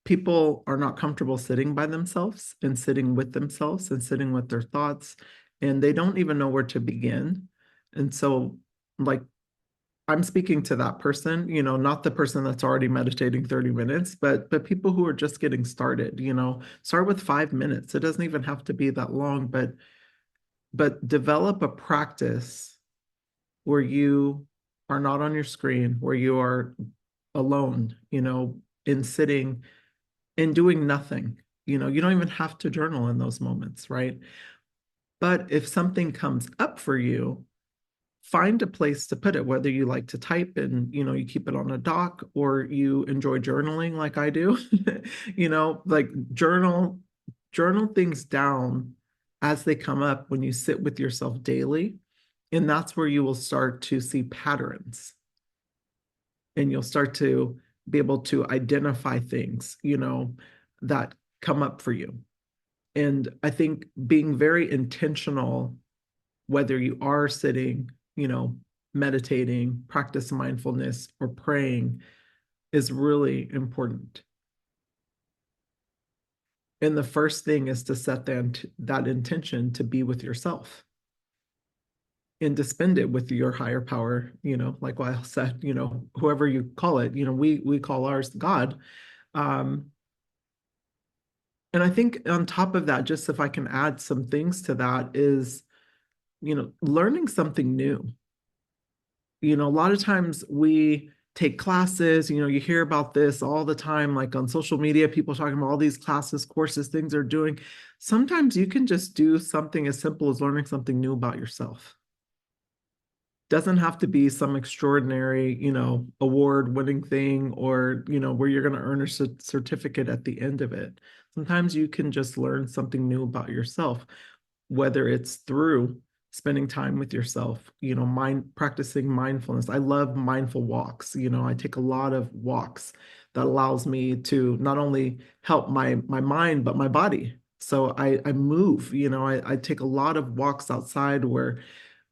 people are not comfortable sitting by themselves and sitting with themselves and sitting with their thoughts, and they don't even know where to begin. And so, like, I'm speaking to that person, not the person that's already meditating 30 minutes, but people who are just getting started, start with 5 minutes. It doesn't even have to be that long, but develop a practice where you are not on your screen, where you are alone, in sitting and doing nothing. You don't even have to journal in those moments, right? But if something comes up for you, find a place to put it, whether you like to type and you keep it on a doc or you enjoy journaling like I do. Like journal things down as they come up when you sit with yourself daily, and that's where you will start to see patterns, and you'll start to be able to identify things that come up for you. And I think being very intentional, whether you are sitting you know, meditating, practice mindfulness, or praying is really important. And the first thing is to set that intention to be with yourself and to spend it with your higher power, like Wael said, whoever you call it, we call ours God. Um, and I think on top of that, just if I can add some things to that is, learning something new. A lot of times we take classes, you hear about this all the time, like on social media, people talking about all these classes, courses, things they're doing. Sometimes you can just do something as simple as learning something new about yourself. Doesn't have to be some extraordinary, award-winning thing or, where you're going to earn a certificate at the end of it. Sometimes you can just learn something new about yourself, whether it's through spending time with yourself, practicing mindfulness. I love mindful walks. I take a lot of walks that allows me to not only help my mind, but my body. So I move, I take a lot of walks outside where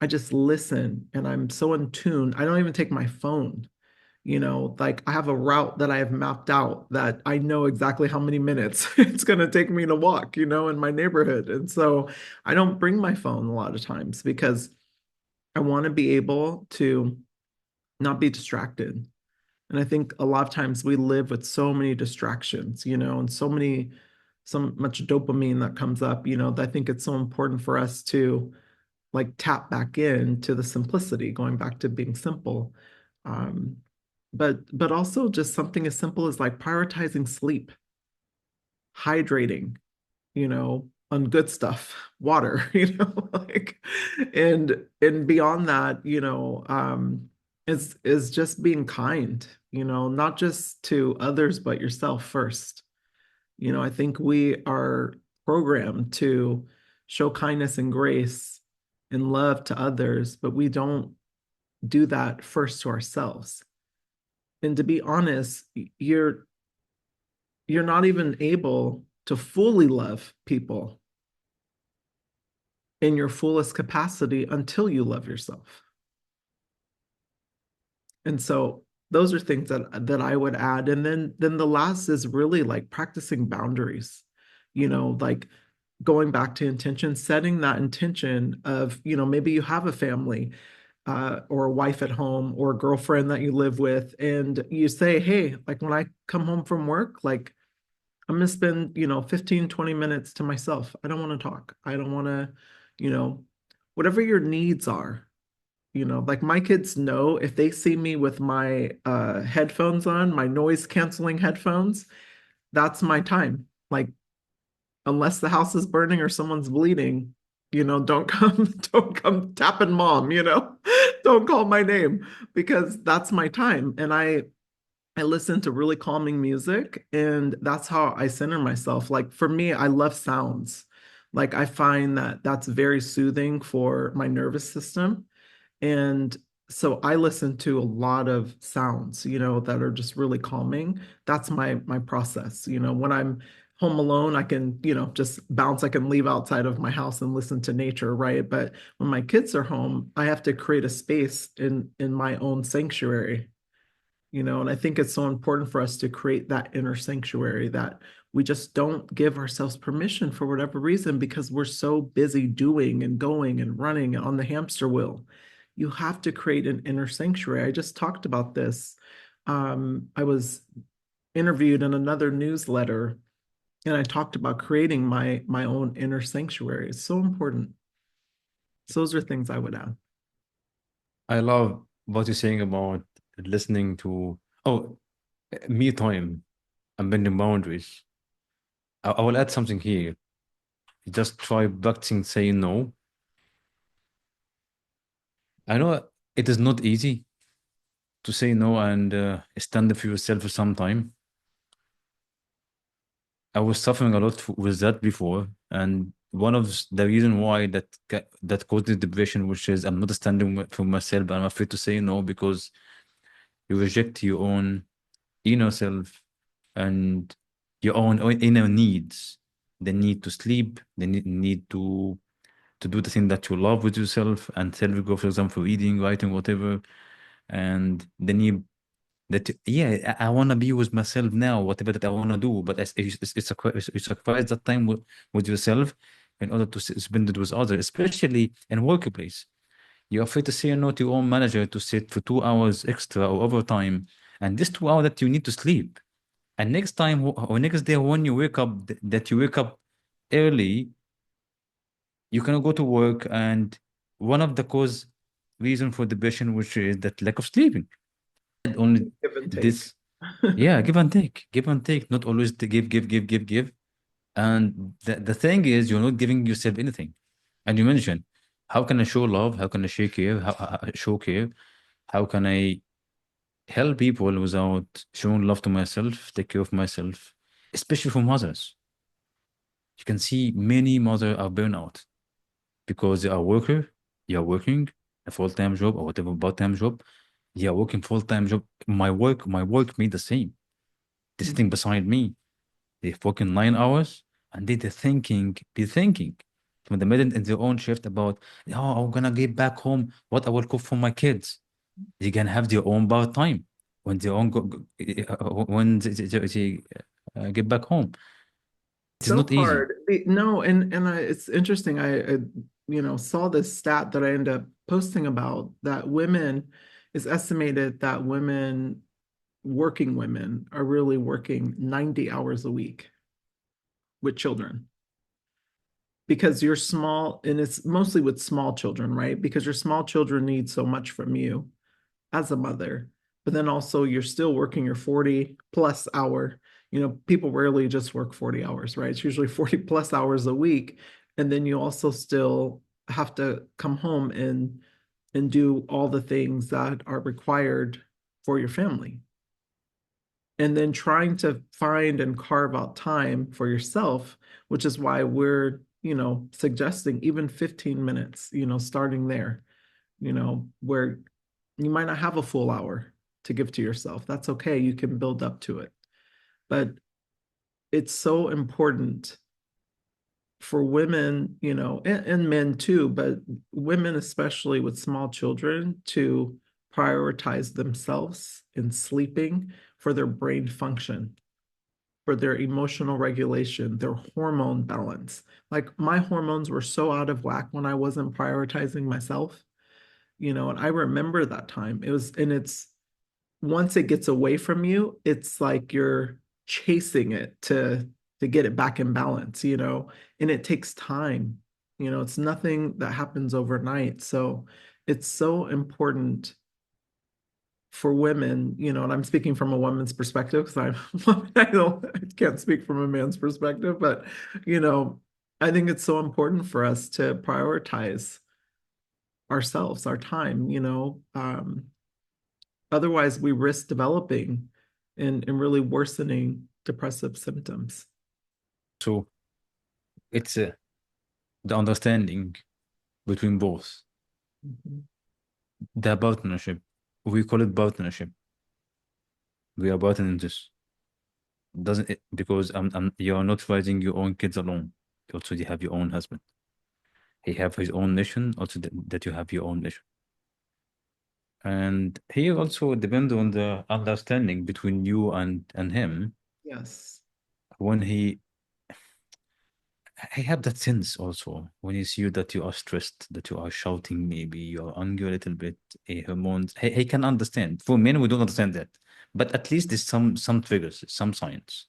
I just listen and I'm so in tune. I don't even take my phone. Like I have a route that I have mapped out that I know exactly how many minutes it's going to take me to walk, in my neighborhood. And so I don't bring my phone a lot of times because I want to be able to not be distracted. And I think a lot of times we live with so many distractions, and so much dopamine that comes up, that I think it's so important for us to like tap back into the simplicity, going back to being simple. Um, but also just something as simple as like prioritizing sleep, hydrating, on good stuff, water, like and beyond that, is just being kind, not just to others, but yourself first. I think we are programmed to show kindness and grace and love to others, but we don't do that first to ourselves. And to be honest, you're not even able to fully love people in your fullest capacity until you love yourself. And so those are things that I would add. And then the last is really like practicing boundaries, like going back to intention, setting that intention of, maybe you have a family or a wife at home or a girlfriend that you live with, and you say, hey, like when I come home from work, like I'm going to spend, 15, 20 minutes to myself. I don't want to talk. I don't want to, you know, whatever your needs are, like my kids know if they see me with my headphones on, my noise canceling headphones, that's my time. Like, unless the house is burning or someone's bleeding, don't come, don't come tapping mom, don't call my name because that's my time. And I listen to really calming music, and that's how I center myself. Like for me, I love sounds. Like I find that that's very soothing for my nervous system. And so I listen to a lot of sounds, that are just really calming. That's my process. When I'm home alone, I can, just bounce. I can leave outside of my house and listen to nature, right? But when my kids are home, I have to create a space in my own sanctuary, and I think it's so important for us to create that inner sanctuary that we just don't give ourselves permission for whatever reason because we're so busy doing and going and running on the hamster wheel. You have to create an inner sanctuary. I just talked about this. I was interviewed in another newsletter and I talked about creating my own inner sanctuary. It's so important. So those are things I would add. I love what you're saying about listening to, oh, me time and bending boundaries. I will add something here. Just try practicing saying no. I know it is not easy to say no and stand up for yourself for some time. I was suffering a lot with that before, and one of the reason why that caused the depression, which is I'm not standing for myself, I'm afraid to say no because you reject your own inner self and your own inner needs, the need to sleep, the need to to do the thing that you love with yourself and tell you go, for example, reading, writing, whatever. And then you that yeah, I want to be with myself now, whatever that I want to do, but you sacrifice that time with yourself in order to spend it with others, especially in workplace. You're afraid to say no to your own manager to sit for 2 hours extra or overtime, and this 2 hours that you need to sleep. And next time or next day when you wake up, that you wake up early, you cannot go to work, and one of the cause reason for depression, which is that lack of sleeping. And only Give and take. this, yeah, give and take, not always to give. And the thing is, you're not giving yourself anything. And you mentioned, how can I show love? How can I show care? Show care? How can I help people without showing love to myself, take care of myself, especially for mothers? You can see many mothers are burnout because they are worker, you are working a full-time job or whatever part-time job. You are working full-time job. My work made the same. They're sitting beside me. They're working 9 hours and they're thinking from the middle in their own shift about, oh, I'm gonna get back home, what I will cook for my kids. They can have their own part time when they own when they get back home. It is So not easy. hard. No, and it's interesting. I saw this stat that I ended up posting about that women is estimated that working women are really working 90 hours a week with children because you're small, and it's mostly with small children, right? Because your small children need so much from you as a mother, but then also you're still working your 40 plus hour. People rarely just work 40 hours, right? It's usually 40 plus hours a week. And then you also still have to come home and do all the things that are required for your family. And then trying to find and carve out time for yourself, which is why we're, suggesting even 15 minutes, starting there, where you might not have a full hour to give to yourself. That's okay. You can build up to it. But it's so important for women, and men too, but women, especially with small children, to prioritize themselves in sleeping for their brain function, for their emotional regulation, their hormone balance. Like my hormones were so out of whack when I wasn't prioritizing myself, and I remember that time. It's once it gets away from you, it's like you're chasing it to get it back in balance, and it takes time. It's nothing that happens overnight. So it's so important for women, and I'm speaking from a woman's perspective because I can't speak from a man's perspective, but you know, I think it's so important for us to prioritize ourselves, our time, otherwise we risk developing and really worsening depressive symptoms. So it's the understanding between both, Mhm. the partnership. We call it partnership. We are partnering in this. Doesn't it? Because you are not raising your own kids alone. Also, you have your own husband. He have his own mission. Also, that you have your own mission. And here also depend on the understanding between you and him. Yes. When I have that sense also when you see that you are stressed, that you are shouting, maybe you are angry a little bit, hormones. He can understand. For men, we don't understand that, but at least there's some triggers, some signs.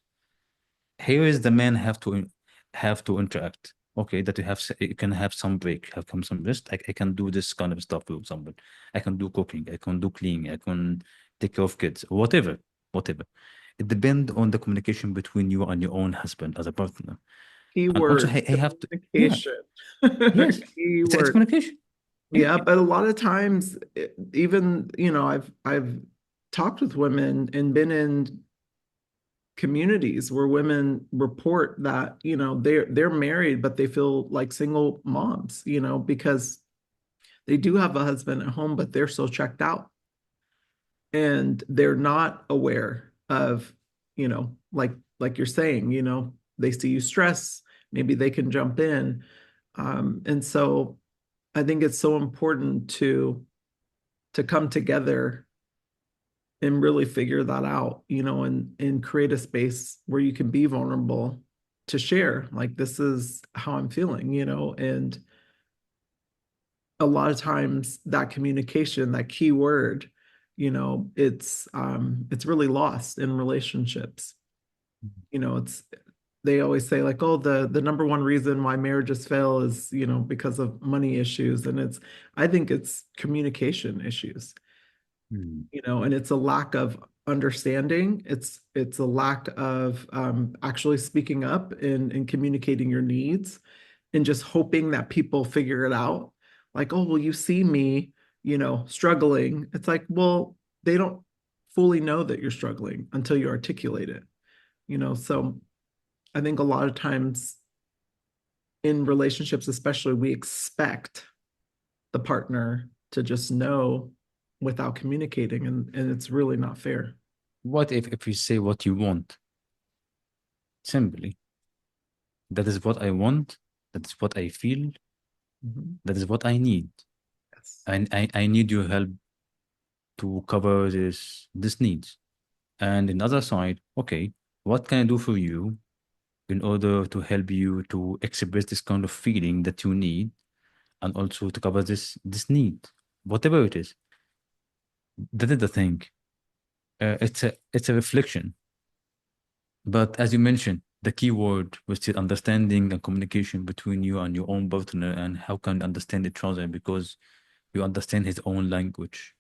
Here is the man have to interact. Okay, that you can have some break, have some rest. I can do this kind of stuff with someone. I can do cooking, I can do cleaning, I can take care of kids, whatever. It depends on the communication between you and your own husband as a partner. And also, Keyword I have to, yeah, communication. yes, it's Keyword. communication. Yeah, Yeah, but a lot of times, even, I've talked with women and been in communities where women report that, they're married, but they feel like single moms, because they do have a husband at home, but they're so checked out and they're not aware of, like you're saying, they see you stress, maybe they can jump in. And so I think it's so important to come together and really figure that out, and create a space where you can be vulnerable to share, like, this is how I'm feeling, and a lot of times that communication, that key word, it's really lost in relationships. It's they always say, like, oh, the number one reason why marriages fail is, because of money issues. And I think it's communication issues, Mm. and it's a lack of understanding. It's a lack of actually speaking up and communicating your needs, and just hoping that people figure it out. Like, oh, well, you see me, struggling. It's like, well, they don't fully know that you're struggling until you articulate it, so I think a lot of times in relationships, especially, we expect the partner to just know without communicating, and it's really not fair. What if you say what you want? Simply, that is what I want, that is what I feel, Mhm. that is what I need. Yes. And I need your help to cover this needs. And in the other side, okay, what can I do for you in order to help you to express this kind of feeling that you need and also to cover this need, whatever it is. That is the thing. It's a reflection. But as you mentioned, the key word was still understanding and communication between you and your own partner, and how can you understand each other because you understand his own language.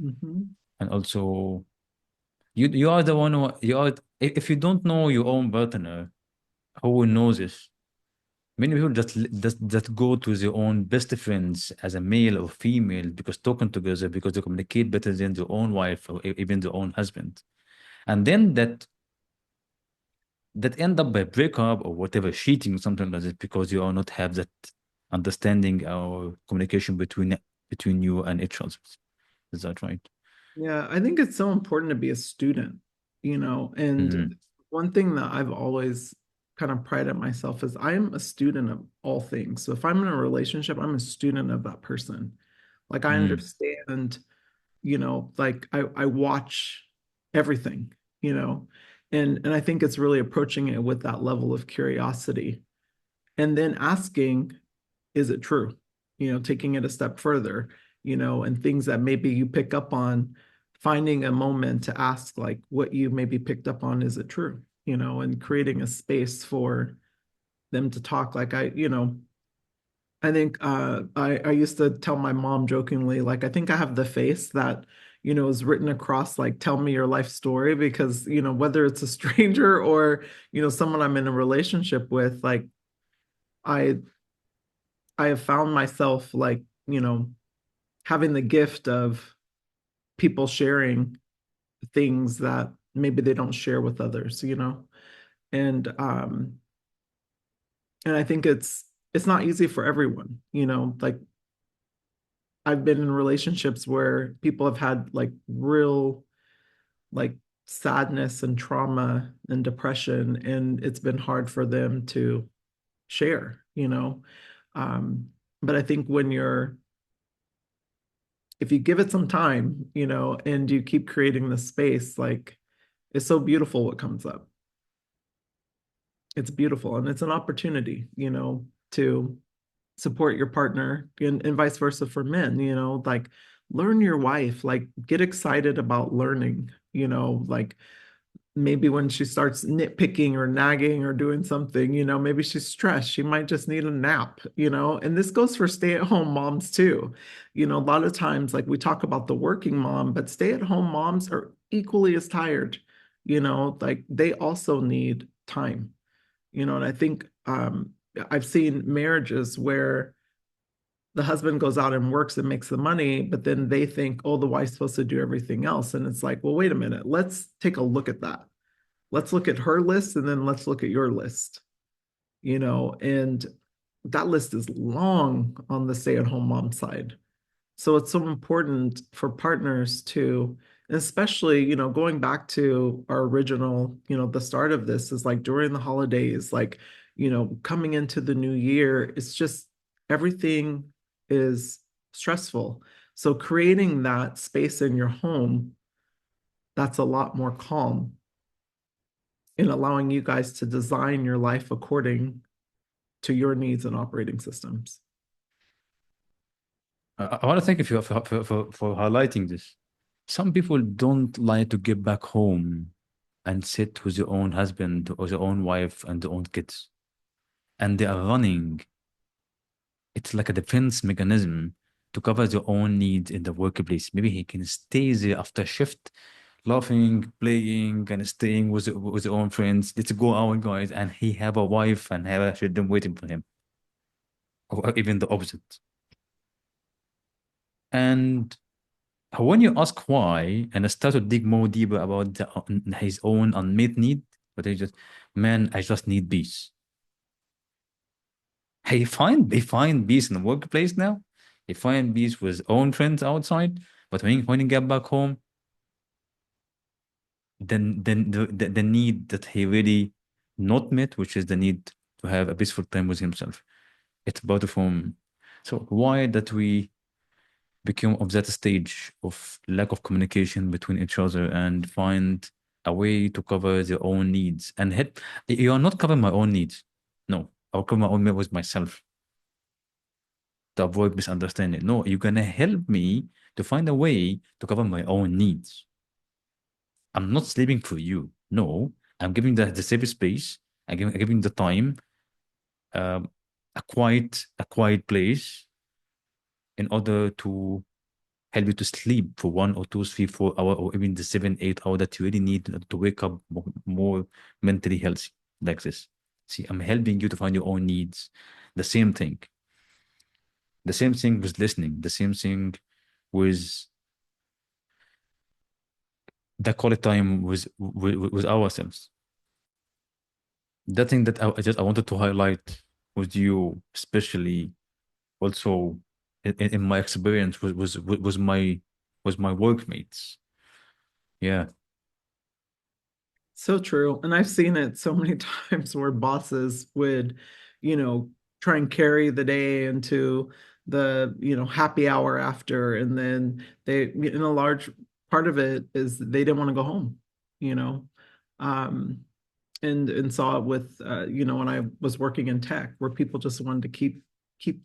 Mhm. And also you are the one who you are if you don't know your own partner, who will know this? Many people just go to their own best friends as a male or female because talking together because they communicate better than their own wife or even their own husband. And then that end up by breakup or whatever, cheating, something like that, because you are not have that understanding or communication between you and each other. Is that right? Yeah, I think it's so important to be a student, Mm-hmm. and one thing that I've always kind of prided myself is I'm a student of all things. So if I'm in a relationship, I'm a student of that person. Like, I Mm-hmm. understand, like, I watch everything, you know, and I think it's really approaching it with that level of curiosity, and then asking, is it true? Taking it a step further, and things that maybe you pick up on, finding a moment to ask, like, what you maybe picked up on, is it true? And creating a space for them to talk. Like, I think I used to tell my mom jokingly, like, I think I have the face that, is written across, like, tell me your life story, because, whether it's a stranger or, someone I'm in a relationship with, like, I I have found myself, like, having the gift of people sharing things that maybe they don't share with others, and and I think it's not easy for everyone, like, I've been in relationships where people have had, like, real, like, sadness and trauma and depression, and it's been hard for them to share, um but I think if you give it some time, and you keep creating the space, like, it's so beautiful what comes up. It's beautiful, and it's an opportunity, to support your partner, and vice versa for men, like, learn your wife, like, get excited about learning, like, maybe when she starts nitpicking or nagging or doing something, maybe she's stressed. She might just need a nap, and this goes for stay-at-home moms too. A lot of times, like, we talk about the working mom, but stay-at-home moms are equally as tired, like, they also need time, and I think I've seen marriages where the husband goes out and works and makes the money, but then they think, oh, the wife's supposed to do everything else. And it's like, well, wait a minute, let's take a look at that. Let's look at her list, and then let's look at your list, and that list is long on the stay-at-home mom side. So it's so important for partners to, especially, going back to our original, the start of this is, like, during the holidays, like, coming into the new year, it's just everything is stressful. So creating that space in your home, that's a lot more calm in allowing you guys to design your life according to your needs and operating systems. I want to thank you for highlighting this. Some people don't like to get back home and sit with their own husband or their own wife and their own kids. And they are running. It's like a defense mechanism to cover their own needs in the workplace. Maybe he can stay there after shift, laughing, playing, and staying with their own friends. Let's go out, guys. And he have a wife and have a children waiting for him. Or even the opposite. And when you ask why, and I start to dig more deeper about his own unmet need, but he just, man, I just need peace. He find peace in the workplace now. He find peace with his own friends outside. But when he get back home, then the need that he really not met, which is the need to have a peaceful time with himself. It's about from. So why that we become of that stage of lack of communication between each other and find a way to cover their own needs and help. You are not covering my own needs. No, I'll cover my own needs with myself to avoid misunderstanding. No, you're gonna help me to find a way to cover my own needs. I'm not sleeping for you. No, I'm giving the safe space. I'm giving the time, um, a quiet place in order to help you to sleep for 1 or 2, 3, 4 hours, or even the 7, 8 hours that you really need to wake up more mentally healthy like this. See, I'm helping you to find your own needs. The same thing. The same thing with listening. The same thing with the quality time with ourselves. The thing that I wanted to highlight with you, especially also in my experience was my workmates. Yeah. So true. And I've seen it so many times where bosses would, you know, try and carry the day into the, happy hour after. And then in a large part of it is they didn't want to go home, you know. Um, and saw it with, when I was working in tech, where people just wanted to keep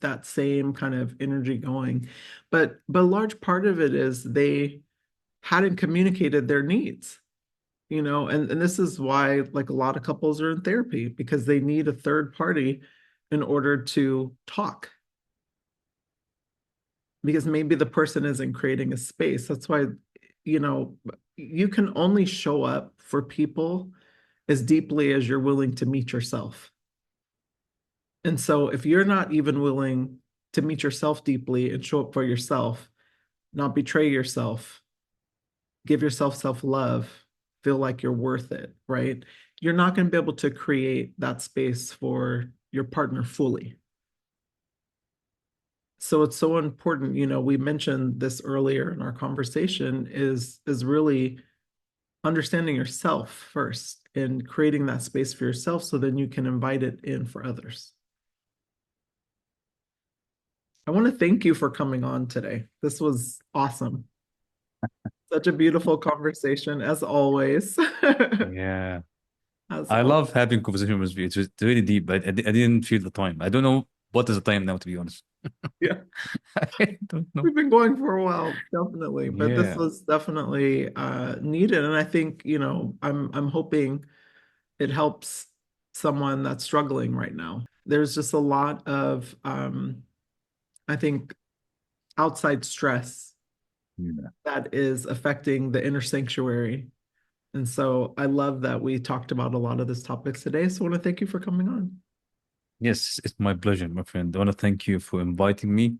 that same kind of energy going. But a large part of it is they hadn't communicated their needs, and this is why, like, a lot of couples are in therapy, because they need a third party in order to talk, because maybe the person isn't creating a space. That's why, you know you can only show up for people as deeply as you're willing to meet yourself. And so if you're not even willing to meet yourself deeply and show up for yourself, not betray yourself, give yourself self-love, feel like you're worth it, right? You're not going to be able to create that space for your partner fully. So it's so important, we mentioned this earlier in our conversation, is really understanding yourself first and creating that space for yourself, so then you can invite it in for others. I want to thank you for coming on today. This was awesome. Such a beautiful conversation, as always. Yeah. As I always. love having conversation with you. It's really deep, but I didn't feel the time. I don't know what is the time now, to be honest. Yeah, I don't know. we've been going for a while, definitely, but this Yeah. was definitely needed, and I think, I'm hoping it helps someone that's struggling right now. There's just a lot of, I think, outside stress Yeah. that is affecting the inner sanctuary. And so I love that we talked about a lot of these topics today. So I want to thank you for coming on. Yes, it's my pleasure, my friend. I want to thank you for inviting me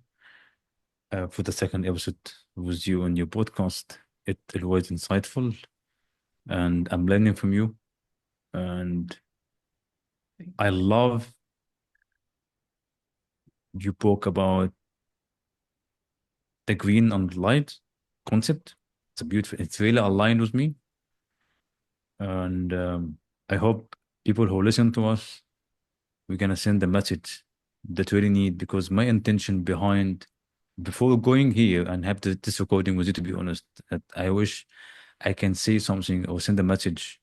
for the second episode with you on your podcast. It was insightful, and I'm learning from you. And I love you spoke about the green and light concept. It's a beautiful. It's really aligned with me, and I hope people who listen to us, we're gonna send the message that really need, because my intention behind before going here and have this recording with you, to be honest, that I wish I can say something or send a message.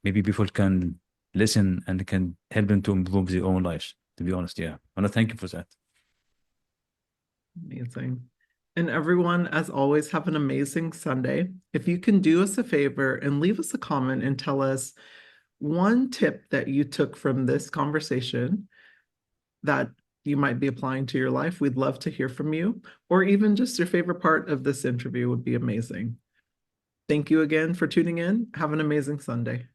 Maybe people can listen and can help them to improve their own lives. To be honest, yeah. I want to thank you for that. Amazing. And everyone, as always, have an amazing Sunday. If you can do us a favor and leave us a comment and tell us one tip that you took from this conversation that you might be applying to your life, we'd love to hear from you, or even just your favorite part of this interview would be amazing. Thank you again for tuning in. Have an amazing Sunday.